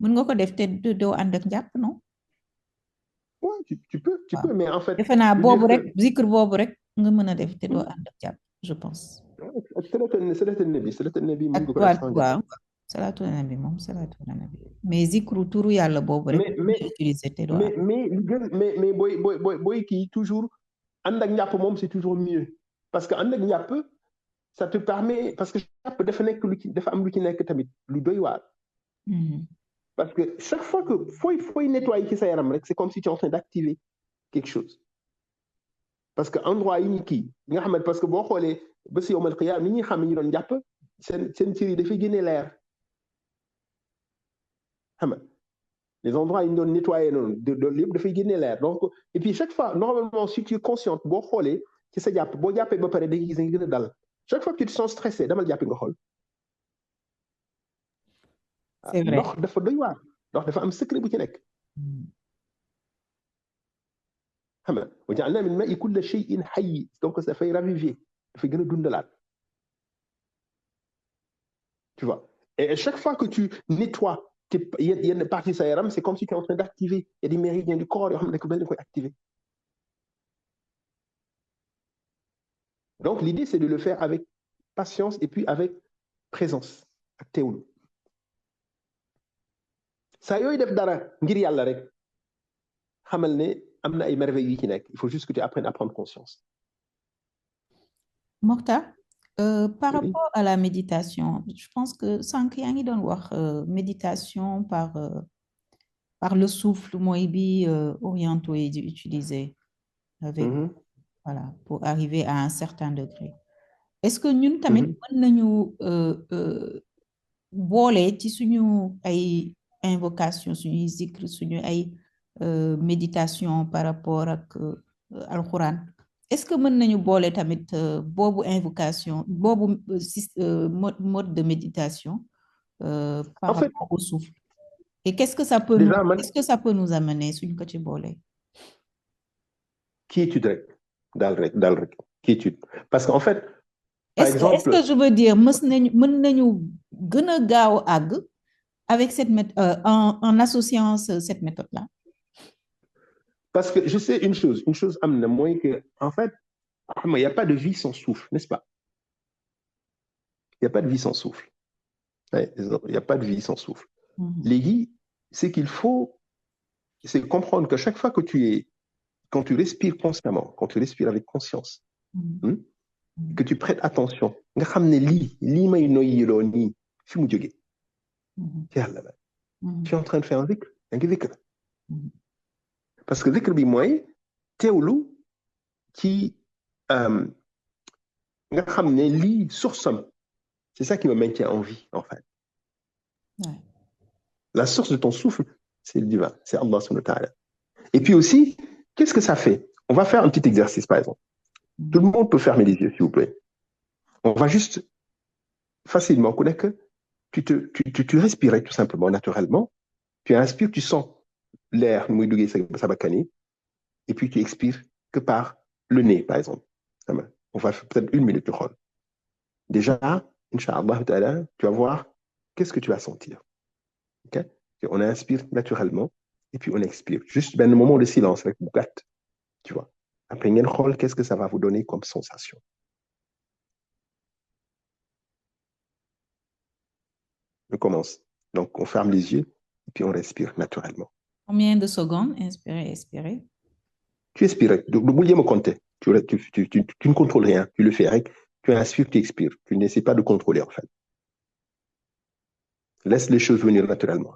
mën nga ko def te doo ànd ak njàpp non? Oui, tu peux, mais en fait. defe naa boobu rek zikr boobu rek nga mën a def te doo ànd ak jàpp, je pense. salat al-nabi mën nga ko def sans waaw salatu nabi moom salatu nabi mais zikru turu yàlla boobu rek utiliser te doo mais booy kii toujours ànd ak njàpp moom c'est toujours mieux parce que ànd ak njàpp ça te permet parce que njàpp dafa nekk dafa am lu ci nekk tamit lu doy waar. Parce que chaque fois que faut nettoyer ci sa yaram rek c'est comme si tu es en train d'activer quelque chose. Parce que endroit yi ñu kii nga xam ne parce que boo xoolee ba si yawmal qiyaama ni ñuy xam ne ñu doon jàpp seen cër yi dafay génne leer. xam nga les endroits yi ñu doon nettoyer noonu loolu yëpp dafay génne leer. Donc et puis chaque fois normalement si tu es consciente boo xoolee ci sa jàpp boo jàppee ba pare day gis nga gën a dal. Chaque fois que tu te sens stressé damal jàppi nga xool. C'est vrai. ndox dafa doy waar ndox dafa am secret bu ci nekk. xam nga wa ja'alnaa min maa'i kulli shay'in hayy donc dafay raviver dafay gën a dundalaat. Tu vois. Et chaque fois que tu nettoies yenn partie sa yaram c'est comme si tu es en train d'activer il y a des méridiens du corps yoo xam ne dañ koy activer. Donc l'idée c'est de le faire avec patience et puis avec présence ak teewlu. saa yooyu def dara ngir yàlla rek xamal ne am na ay merveilles yi ci nekk il faut juste que tu apprennes à prendre conscience. Mokhtar par rapport à la méditation je pense que sànq yaa ngi doon wax méditation par le souffle mooy bi orientaux yi di utiliser avec voilà pour arriver à un certain degré. Est-ce que ñun tamit mën nañu boole ci suñu ay invocation suñuy zikr suñu ay méditation par rapport ak alxuraan est-ce que mën nañu boole tamit boobu invocation boobu mode de méditation par rapport au souffle et qu'est-ce que ça peut nous amener suñ ko ci boole. Quiétude rek daal rek quiétude parce que en fait par exemple est-ce que je veux dire mën nañu gën a gaaw àgg avec cette méthode en associant cette méthode-là. Parce que je sais une chose am na mooy que en fait il y a pas de vie sans souffle, n'est-ce pas? Il y a pas de vie sans souffle. Il y a pas de vie sans souffle. Léegi c'est qu'il faut c'est comprendre que chaque fois que quand tu respires consciemment, quand tu respires avec conscience, que tu prêtes attention nga xam ne lii may noyyiloo nii fi mu jógee yàlla la tu es en train de faire un zikr, un zikr. Parce que zikr bi mooy teewlu ci nga xam ne lii source am, c'est ça qui me maintient en vie en fait. Ouais. La source de ton souffle, c'est le divin, c'est Allah subhanahu wa ta'ala. Et puis aussi, qu'est-ce que ça fait? On va faire un petit exercice par exemple. Tout le monde peut fermer les yeux s'il vous plaît. On va juste facilement connaître que tu respirais tout simplement naturellement. Tu inspires, tu sens l'air, et puis tu expires que par le nez, par exemple. On va faire peut-être 1 minute de rôle. Déjà, Inch'Allah, tu vas voir qu'est-ce que tu vas sentir. Okay? On inspire naturellement et puis on expire. Juste un moment de silence avec Bougat, tu vois. Après, qu'est-ce que ça va vous donner comme sensation? On commence. Donc, on ferme les yeux et puis on respire naturellement. Combien de secondes? Inspirer, expirer. Tu expires. N'oubliez me compter. Tu ne contrôles rien. Tu le fais. Tu inspires, tu expires. Tu n'essaies pas de contrôler, en fait. Laisse les choses venir naturellement.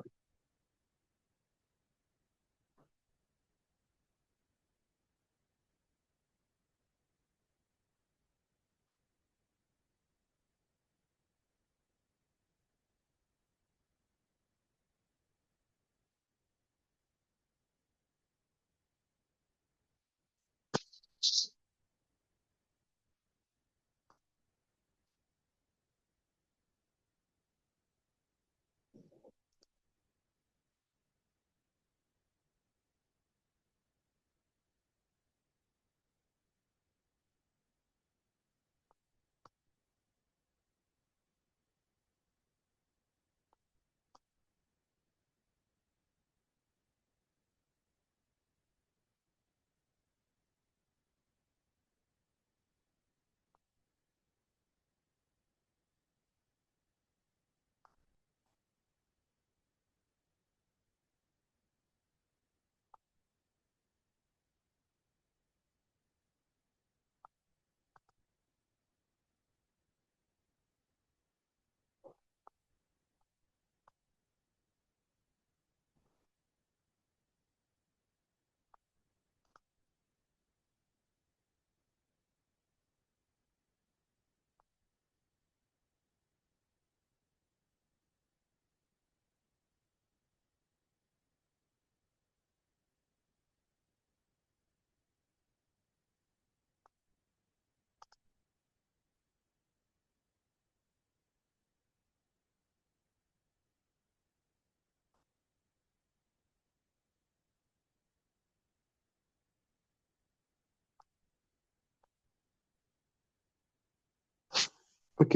OK.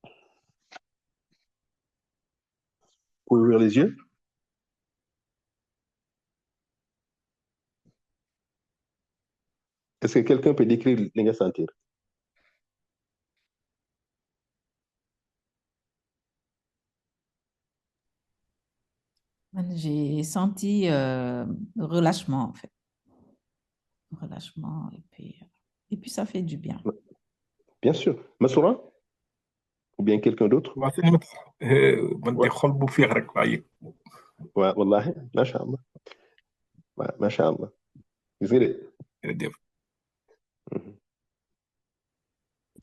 Vous pouvez ouvrir les yeux. Est-ce que quelqu'un peut décrire les sentir? J'ai senti relâchement, en fait. Relâchement, et puis ça fait du bien. Bien sûr. Massoura? Ou bien quelqu'un d'autre? Ouais, wallahi, mashallah. Ouais, mashallah. Vous avez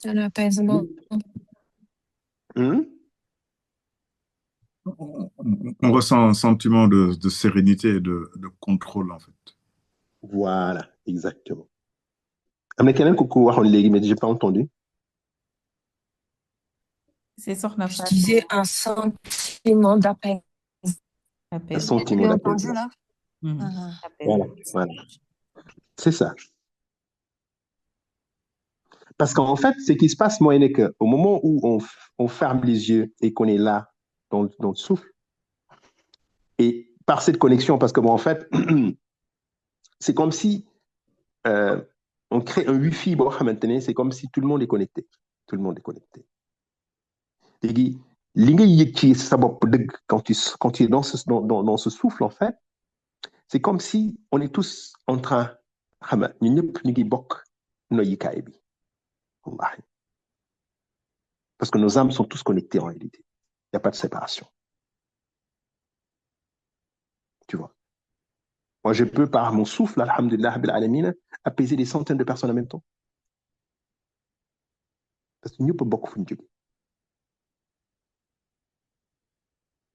Un apaisement. On ressent un sentiment de sérénité et de contrôle, en fait. Voilà, exactement. Mais j'ai pas entendu. C'est ça qu'on a Je disais un sentiment d'apaisement. Un sentiment d'apaisement. Voilà. C'est ça. Parce qu'en fait, ce qui se passe, moi, c'est qu'au moment où on ferme les yeux et qu'on est là, dans le souffle, et par cette connexion, parce que bon, en fait, c'est comme si on crée un Wi-Fi, bon, maintenant, c'est comme si tout le monde est connecté. Tout le monde est connecté. Et quand tu es dans ce souffle, en fait, c'est comme si on est tous en train, parce que nos âmes sont tous connectées en réalité. Il n'y a pas de séparation. Moi, je peux, par mon souffle, alhamdulillah, apaiser des centaines de personnes en même temps. Parce que nous peut beaucoup faire.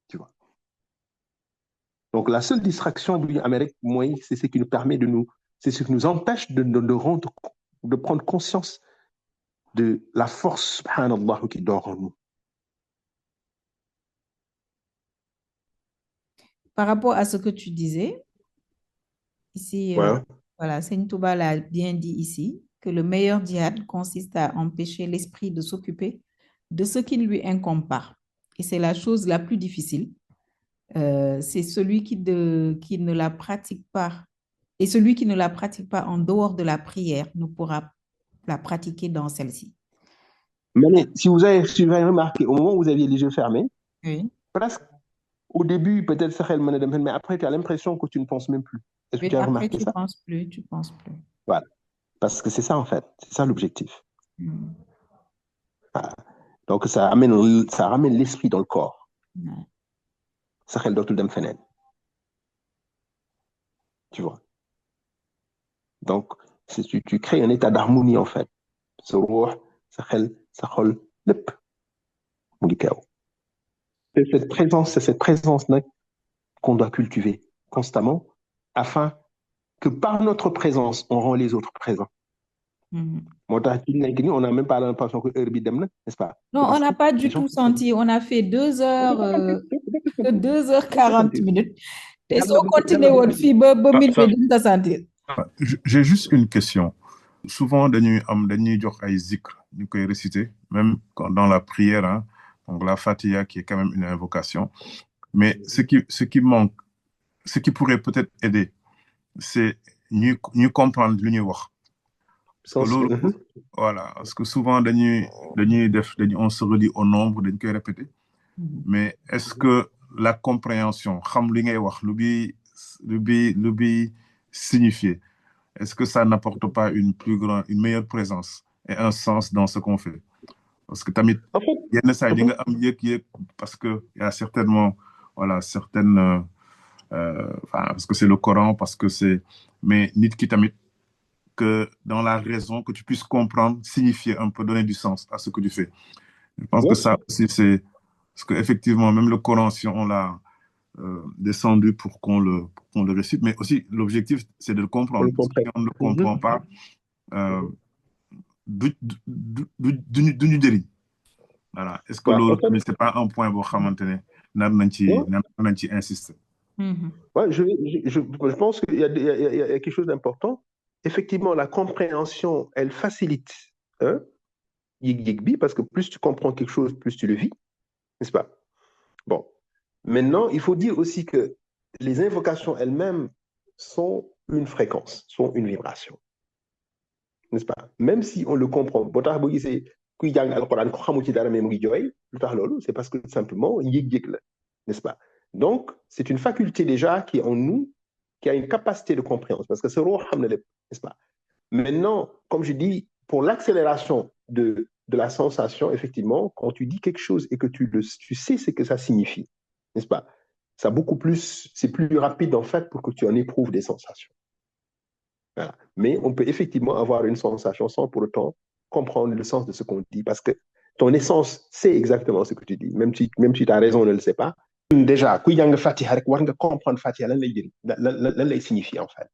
Tu vois. Donc, la seule distraction de l'Amérique, moi, c'est ce qui nous permet c'est ce qui nous empêche de prendre conscience de la force, subhanallah, qui dort en nous. Par rapport à ce que tu disais, ici, voilà, Seigne Touba l'a bien dit ici, que le meilleur djihad consiste à empêcher l'esprit de s'occuper de ce qui ne lui incombe pas. Et c'est la chose la plus difficile. C'est celui qui ne la pratique pas. Et celui qui ne la pratique pas en dehors de la prière ne pourra la pratiquer dans celle-ci. Mais si vous avez remarqué, au moment où vous aviez les yeux fermés, oui. Presque au début, peut-être ça mais après, tu as l'impression que tu ne penses même plus. Est-ce que tu as remarqué ça? Tu penses plus. Voilà. Parce que c'est ça, en fait. C'est ça l'objectif. Voilà. Donc, ça ramène l'esprit dans le corps. Ça fait d'autres d'un phénomène. Tu vois. Donc, tu crées un état d'harmonie, en fait. Ce roi, ça rôle lep. C'est cette présence-là qu'on doit cultiver constamment afin que par notre présence, on rend les autres présents. On n'a même pas l'impression que heure bidem, n'est-ce pas? Non, on n'a pas du tout senti. On a fait 2 heures, 2h40 minutes. Et si on continue votre fibre, j'ai juste une question. Souvent, dañuy jox ay zikr, ñu koy réciter, même dans la prière, hein, donc la Fatiha qui est quand même une invocation. Mais ce qui manque, ce qui pourrait peut-être aider, c'est ñu comprendre lu ñuy wax. Voilà, parce que souvent on se relie au nombre, dañ koy répéter. Mais est-ce que la compréhension, xam li ngay wax, lu bi signifier, est-ce que ça n'apporte pas une meilleure présence et un sens dans ce qu'on fait? Parce que tamit yenn saa yi nga am yëg parce que il y a certainement certaines parce que c'est le Coran, parce que c'est mais nit ki tamit que dans la raison que tu puisses comprendre, signifier un peu, donner du sens à ce que tu fais. Je pense que ça aussi c'est parce que effectivement même le Coran, si on l'a descendu pour qu'on le récite, mais aussi l'objectif c'est de le comprendre. Si on ne le comprend pas, duñu jëriñ. Voilà. Est-ce que c'est pas un point boo xamante ne nar nañ ci insister? Ouais, je pense qu'il y a quelque chose d'important. Effectivement, la compréhension, elle facilite parce que plus tu comprends quelque chose, plus tu le vis, n'est-ce pas? Bon. Maintenant, il faut dire aussi que les invocations elles-mêmes sont une fréquence, sont une vibration. N'est-ce pas? Même si on le comprend. C'est parce que simplement, n'est-ce pas? Donc, c'est une faculté déjà qui est en nous, qui a une capacité de compréhension. Parce que c'est n'est-ce pas? Maintenant, comme je dis, pour l'accélération de la sensation, effectivement, quand tu dis quelque chose et que tu sais ce que ça signifie, n'est-ce pas? C'est plus rapide en fait pour que tu en éprouves des sensations. Voilà. Mais on peut effectivement avoir une sensation sans pour autant comprendre le sens de ce qu'on dit, parce que ton essence sait exactement ce que tu dis, même si tu as raison, on ne le sait pas. Déjà, comprendre Fatiha, lan lay signifie en fait.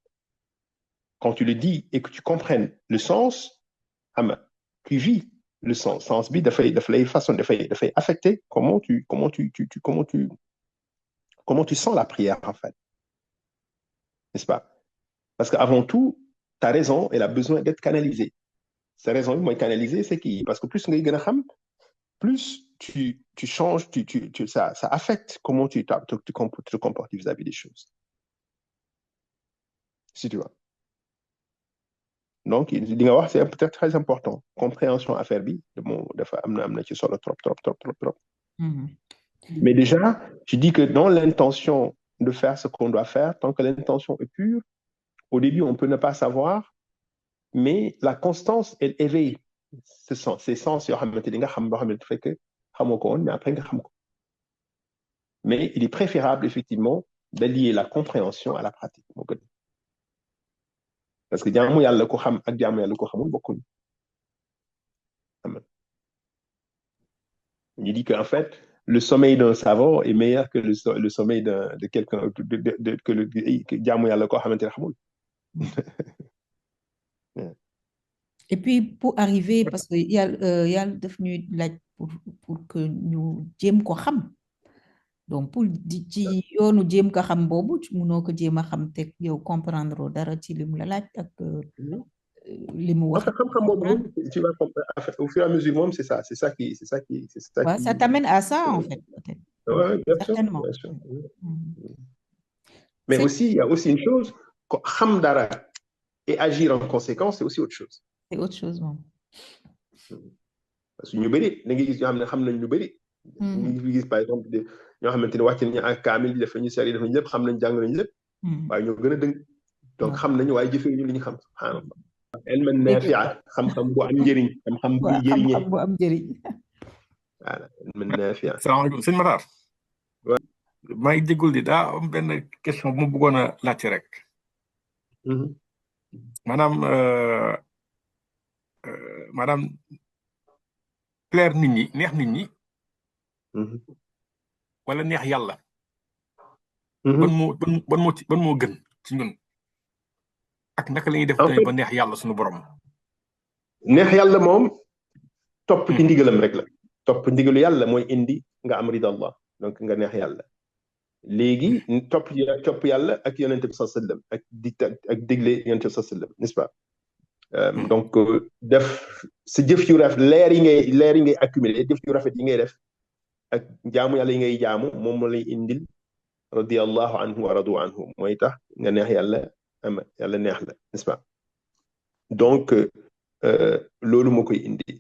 Quand tu le dis et que tu comprennes le sens, tu vis le sens bi dafay affecter comment tu sens la prière en fait, n'est-ce pas? Parce qu'avant tout, ta raison, elle a besoin d'être canalisée. Sa raison, moi, canalisée, c'est qui? Parce que plus tu changes, ça affecte comment tu te comportes vis-à-vis des choses. Si tu vois. Donc, c'est peut-être très important. Compréhension affaire bi, trop. Mais déjà, je dis que dans l'intention de faire ce qu'on doit faire, tant que l'intention est pure, au début, on peut ne pas savoir, mais la constance, elle éveille ces sens. Mais il est préférable, effectivement, d'allier la compréhension à la pratique. parce que jaamu yàlla ko xam ak jaamu yàlla ko xamul bokkuñ. Il dit qu'en fait, le sommeil d'un savant est meilleur que le sommeil de quelqu'un que jaamu yàlla koo xamante ne xamul. Et puis pour arriver, parce que yàlla daf ñuy laaj pour que ñu jéem ko xam. Donc pour ci yoonu jéem ko xam boobu munoo ko jéem a xam te yow comprendre dara ci li mu la laaj ak li mu wax. Xam-xam boobu tu vas au fur et à mesure c'est ça qui ouais, ça t'amène à ça en fait peut-être. Ouais, bien certainement. Sûr. Mais aussi il y a aussi une chose, xam dara et agir en conséquence, c'est aussi autre chose. C'est autre chose moom. Parce que ñu bëri da ngay gis ñoo xam ne xam nañ lu bëri. ñu ngi gis par exemple ñoo xamante ne wàcc nañu ak kaamil def nañu sari def nañu lépp xam nañ jàng nañu lépp. waaye ñoo gën a dëng. donc xam nañu waaye jëfee ñu li ñu xam subhanallah. ilman naafi'a xam-xam bu am njëriñ. xam-xam bu jëriñee xam-xam bu am njëriñ. voilà ilman naafi'a. salaamaaleykum sëñ Matar. waaw maa ngi jégalu di daa am benn question bu ma bëggoon a laajte rek. maanaam plaire nit ñi neex nit ñi. wala neex yàlla. ban moo gën ci ñun. ak naka la ñuy def ba neex yàlla suñu borom. neex yàlla moom topp ci ndigalam rek la. topp ndigalu yàlla mooy indi nga am ridallah donc nga neex yàlla. léegi topp yàlla ak yonente bi sallallahu alayhi wasallam ak digle yonente bi sallallahu alayhi wasallam n'est-ce pas. donc def sa jëf yu rafet leer yi ngay accumuler jëf yu rafet yi ngay def ak jaamu yàlla yi ngay jaamu moom moo lay indil radiyallahu anhu wa radu anhu mooy tax nga neex yàlla yàlla neex la n'est-ce pas. donc loolu moo koy indi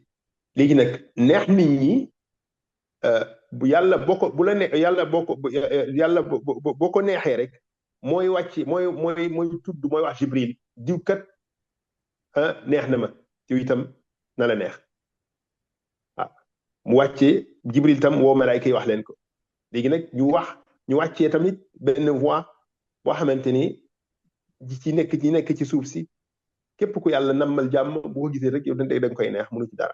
léegi nag neex nit ñi bu yàlla bu la neex yàlla boo ko neexee rek mooy wàcc mooy tudd mooy wax Jibril diw kat neex na ma yow itam na la neex mu wàccee Jibril tam woo malaayka yi wax leen ko léegi nag ñu wàccee tamit benn voix boo xamante ni ci nekk ci suuf si képp ku yàlla nammal jàmm bu ko gisee rek yow da nga koy neex mënu ci dara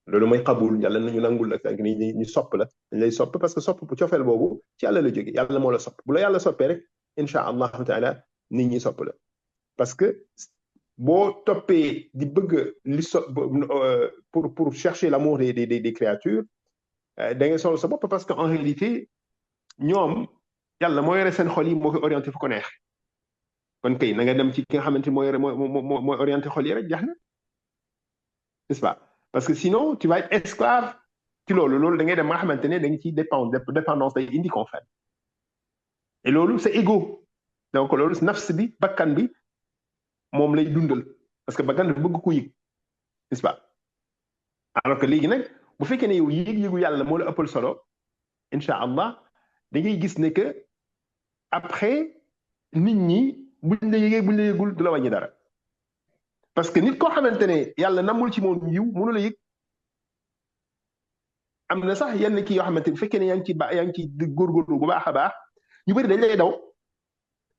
loolu mooy xabul yàlla nañu nangul la ak ni ñu sopp la dañ lay sopp parce que sopp bu cofeel boobu ci yàlla la jóge yàlla moo la sopp bu la yàlla soppee rek insha allahu taala nit ñi sopp la parce que boo toppee di bëgg li pour chercher l'amour des créatures da ngay sonal sa bopp parce que en réalité ñoom yàlla moo yore seen xol yi moo koy orienté fu ko neex kon kay na nga dem ci ki nga xamante ni mooy orienté xol yi rek jax na n'est-ce pas parce que sinon tu vas être esclave ci loolu da ngay dem nga xamante ne da nga ciy dépendance day indi en fait et loolu c'est égo donc loolu nafs bi bakkan bi moom lay dundal parce que bakkan dafa bëgg ko yëg n'est-ce pas alors que léegi nag bu fekkee ne yow yëg-yëgu yàlla moo la ëppal solo incha allah da ngay gis ne que après nit ñi buñ la yëgee buñ la yëgul du la wàññi dara parce que nit koo xamante ne yàlla namul ci moom yiw mënu la yëg am na sax yenn kii yoo xamante ne bu fekkee ne yaa ngi ci góorgóorlu bu baax a baax ñu bëri dañ lay daw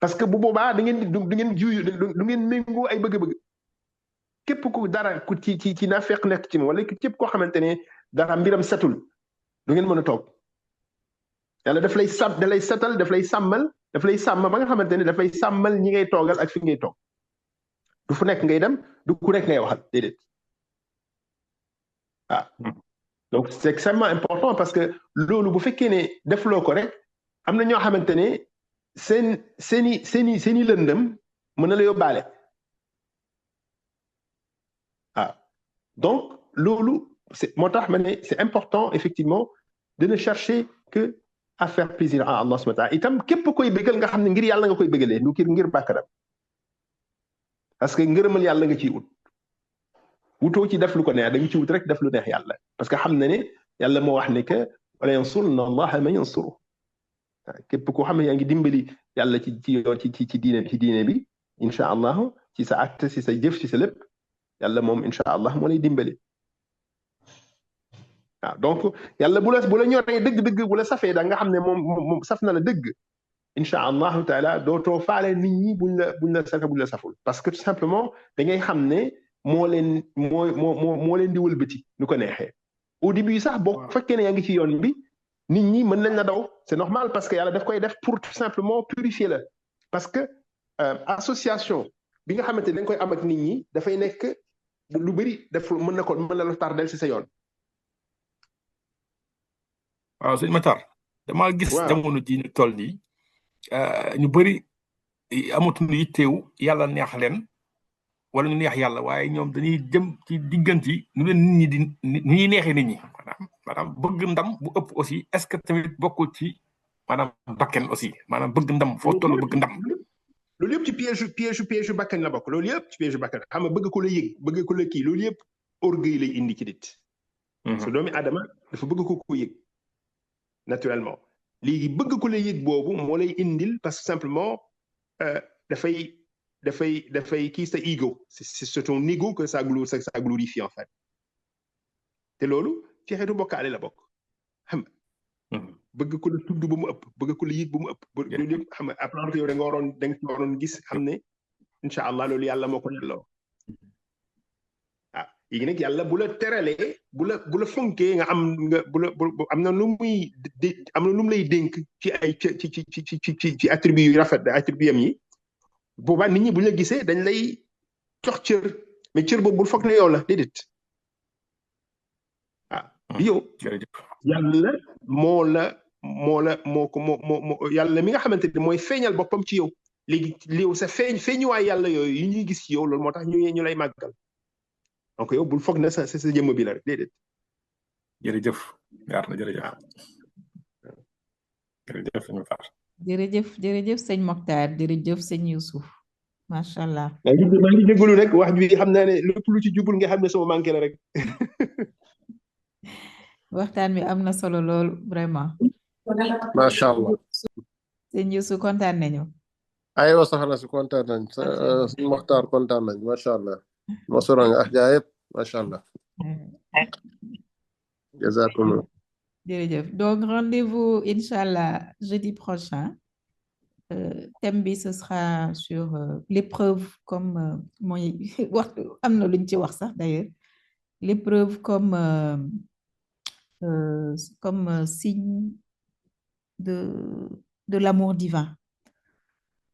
parce que bu boobaa du ngeen méngoo ay bëgg-bëgg képp ku dara ku ci naafeq nekk ci moom wala képp koo xamante ne dara mbiram setul du ngeen mën a toog yàlla daf lay setal daf lay sàmm ba nga xamante ne daf lay sàmmal ñi ngay toogal ak fi ngay toog du fu nekk ngay dem du ku nekk ngay waxal déedéet donc c'est extrêmement important parce que loolu bu fekkee ne defloo ko rek am na ñoo xamante ne seeni lëndëm mën na la yóbbaale donc loolu moo tax ma ne c'est important effectivement de ne chercher que à faire plaisir à Allah subhanahu wa ta'ala itam képp koy bëggal nga xam ne ngir yàlla nga koy bëggalee du ngir bàkkaram parce que ngërëmal yàlla nga ciy wutoo ci def lu ko neex da nga ci wut rek def lu neex yàlla parce que xam na ne yàlla moo wax ne que wala yansurna allaha man yansuru képp koo xam ne yaa ngi dimbali yàlla ci diine bi incha allah ci sa acte ci sa jëf ci sa lépp yàlla moom incha allah moo lay dimbali donc yàlla bu la ñoree dëgg-dëgg bu la safee da nga xam ne moom saf na la dëgg incha allahu taala dootoo faale nit ñi buñ la saka buñ la saful parce que tout simplement da ngay xam ne moo leen di wëlbati nu ko neexee au début sax boo fekkee ne yaa ngi ci yoon bi nit ñi mën nañ la daw c'est normal parce que yàlla daf koy def pour tout simplement purifier la parce que association bi nga xamante ne dañ koy am ak nit ñi dafay nekk lu bëri mën na la tardel si sa yoon. waaw sëñ Matar dama gis jamono ji ñu toll nii ñu bëri amatuñu yitteewu yàlla neex leen wala ñu neex yàlla waaye ñoom dañuy jëm ci diggante nu leen nit ñi di nu ñuy neexee nit ñi maanaam bëgg ndam bu ëpp aussi est-ce que tamit bokkul ci maanaam bakken aussi maanaam bëgg ndam foo toll bëgg ndam. loolu yëpp ci piège bakkan la bokk loolu yëpp ci piège bakkan xam nga bëgg ko la yëg bëgg ko la kii loolu yëpp orgueil lay indi ci nit. su doomi Adama dafa bëgg ko yëg naturellement léegi bëgg ko la yëg boobu moo lay indil parce que simplement dafay kii sa ego c'est ton ego que ça glorifie en fait te loolu ci xeetu bokkaale la bokk xam nga bëgg ko la tudd ba mu ëpp bëgg ko la yëg ba mu ëpp loolu yëpp xam nga après yow da nga waroon gis xam ne incha allah loolu yàlla moo ko yelloo léegi nag yàlla bu la teralee bu la fonkee nga am na lu mu lay dénk ci ay ci attribut yu rafet attribut am yi boobaa nit ñi bu ñu la gisee dañ lay jox cër mais cër boobu bul foog ne yow la déedéet yow yàlla yàlla mi nga xamante ne mooy feeñal boppam ci yow léegi yow sa feeñuwaay yàlla yooyu yi ñuy gis ci yow loolu moo tax ñu lay màggal donc yow bul foog ne sa jëmm bi la rek déedéet. jërëjëf yaar na jërëjëf. jërëjëf sëñ Matar. jërëjëf sëñ Mokhtar jërëjëf sëñ Youssouf macha allah. maa ngi jégalu rek wax bi xam naa ne lépp lu ci jubul nga xam ne sama manqué la rek. waxtaan bi am na solo lool vraiment. macha allah. sëñ Youssouf kontaan nañu. aywa soxna si kontaan nañ sëñ Mokhtar kontaan nañ macha allah. Masura nga ajaayib macha allah. jazakumullah. jërëjëf donc rendez-vous inchallah jeudi prochain. Thème bi ce sera sur l'épreuve comme mooy wax am na luñ ci wax sax d'ailleurs l'épreuve comme signe de l'amour divin.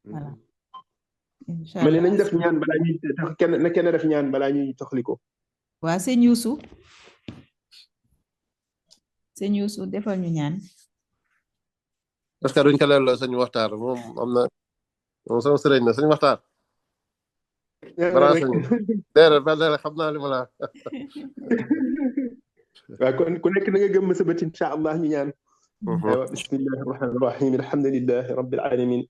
Voilà. mais nañ def ñaan balaa ñuy kenn def ñaan balaa ñuy toxliko. waaw sëñ Youssou defal ñu ñaan. parce que duñ ko leerloo sëñ Maxtaar moom am na moom sama sëriñ na sëñ Maxtaar. déedéet ba léegi xam naa li ma la. waaw kon ku nekk na nga gëm sa bët incha allah ñu ñaan. بسم الله الرحمن الرحيم الحمد لله رب العالمين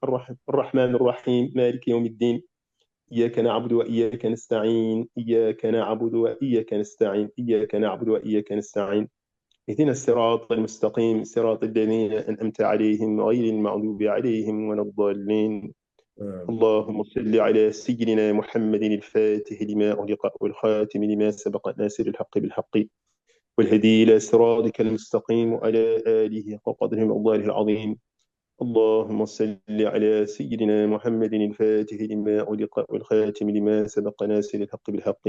الرحمن الرحيم مالك يوم الدين إياك نعبد وإياك نستعين إياك نعبد وإياك نستعين إياك نعبد وإياك نستعين اهدنا الصراط المستقيم صراط الذين أنعمت عليهم غير المغضوب عليهم ولا الضالين اللهم صل على سيدنا محمد الفاتح لما أغلق والخاتم لما سبق ناصر الحق بالحق والهدي إلى صراطك المستقيم وعلى آله وقدره ومقداره العظيم اللهم صل على سيدنا محمد الفاتح لما أغلق والخاتم لما سبق ناصر الحق بالحق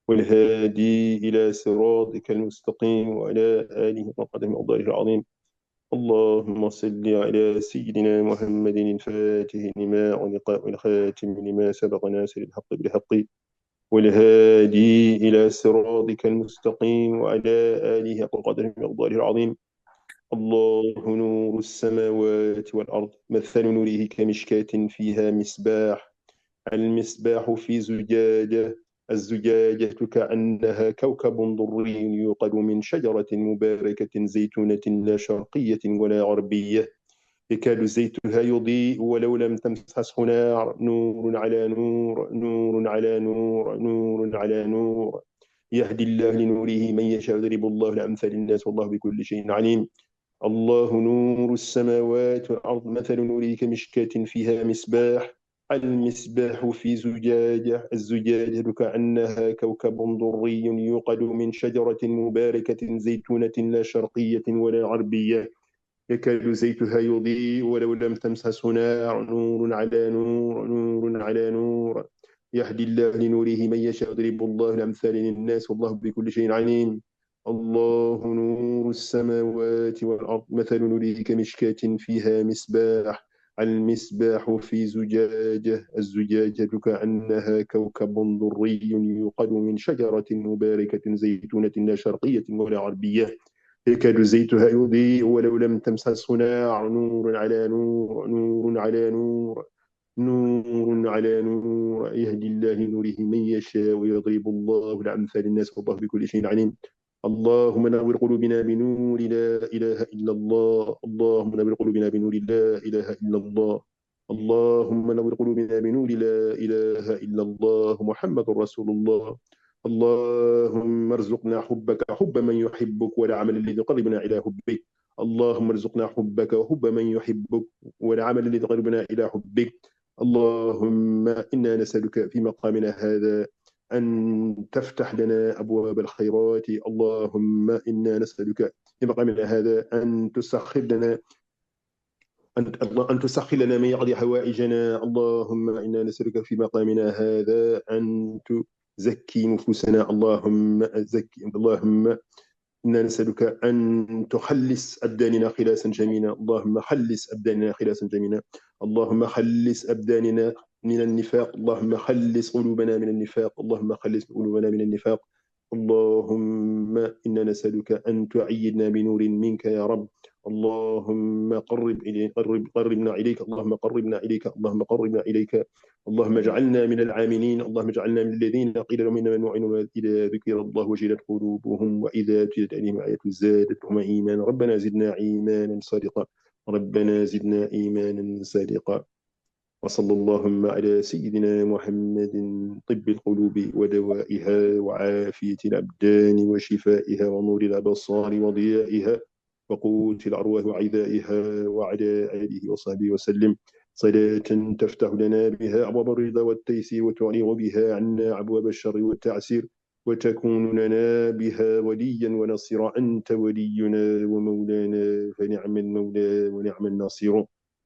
والهادي إلى صراطك المستقيم وعلى آله وقدره ومقداره العظيم اللهم صل على سيدنا محمد الفاتح لما أغلق والخاتم لما سبق ناصر الحق بالحق والهادي إلى صراطك المستقيم وعلى آله وقدره ومقداره العظيم الله نور السماوات والأرض مثل نوره كمشكاة فيها مصباح المصباح في زجاجة الزجاجة كأنها كوكب دري يوقد من شجرة مباركة زيتونة لا شرقية ولا غربية يكاد زيتها يضيء ولو لم تمسسه نار نور على نور نور على نور نور على نور يهدي الله لنوره من يشاء يضرب الله لأمثال الناس والله بكل شيء عليم الله نور السماوات والأرض مثل نوره كمشكاة فيها مصباح المصباح في زجاجة الزجاجة كأنها كوكب دري يوقد من شجرة مباركة زيتونة لا شرقية ولا غربية يكاد زيتها يضيء ولو لم تمسسه نار نور على نور نور على نور يهدي الله لنوره من يشاء يضرب الله الأمثال للناس والله بكل شيء عليم الله نور السماوات والأرض مثل نوره كمشكاة فيها مصباح المصباح في زجاجة الزجاجة كأنها كوكب دري يوقد من شجرة مباركة زيتونة لا شرقية ولا غربية يكاد زيتها يضيء ولو لم تمسسه نار نور على نور نور على نور نور على نور يهدي الله لنوره من يشاء ويضرب الله الأمثال للناس والله بكل شيء عليم اللهم نور قلوبنا بنور لا إله إلا الله اللهم نور قلوبنا بنور لا إله إلا الله اللهم نور قلوبنا بنور لا إله إلا الله محمد رسول الله اللهم ارزقنا حبك حب من يحبك والعمل الذي يقربنا إلى حبك اللهم ارزقنا حبك وحب من يحبك والعمل الذي يقربنا إلى حبك اللهم إنا نسألك في مقامنا هذا أن تفتح لنا أبواب الخيرات اللهم إنا نسألك في مقامنا هذا أن تسخر لنا أن تسخر لنا من يقضي حوائجنا اللهم إنا نسألك في مقامنا هذا أن تزكي نفوسنا اللهم إنا نسألك أن تخلص أبداننا خلاصا جميلا اللهم خلص أبداننا خلاصا جميلا اللهم خلص أبداننا من النفاق اللهم خلص قلوبنا من النفاق اللهم خلص قلوبنا من النفاق اللهم إنا نسألك أن تعيدنا بنور منك يا رب اللهم قربنا إليك اللهم قربنا إليك اللهم قربنا إليك اللهم اجعلنا من العاملين اللهم اجعلنا من الذين قيل لهم إنما نوعين إذا ذكر الله وجلت قلوبهم وإذا تليت عليهم آية زادتهم إيمانا ربنا زدنا إيمانا صادقا ربنا زدنا إيمانا صادقا وصلى اللهم على سيدنا محمد طب القلوب ودوائها وعافية الأبدان وشفائها ونور الأبصار وضيائها وقوت الأرواح وعذائها وعلى آله وصحبه وسلم صلاة تفتح لنا بها أبواب الرضا والتيسير وتغلق بها عنا أبواب الشر والتعسير وتكون لنا بها وليا ونصيرا أنت ولينا ومولانا فنعم المولى ونعم النصير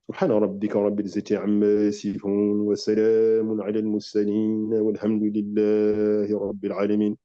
سبحان ربك رب العزة عما يصفون وسلام على المرسلين والحمد لله رب العالمين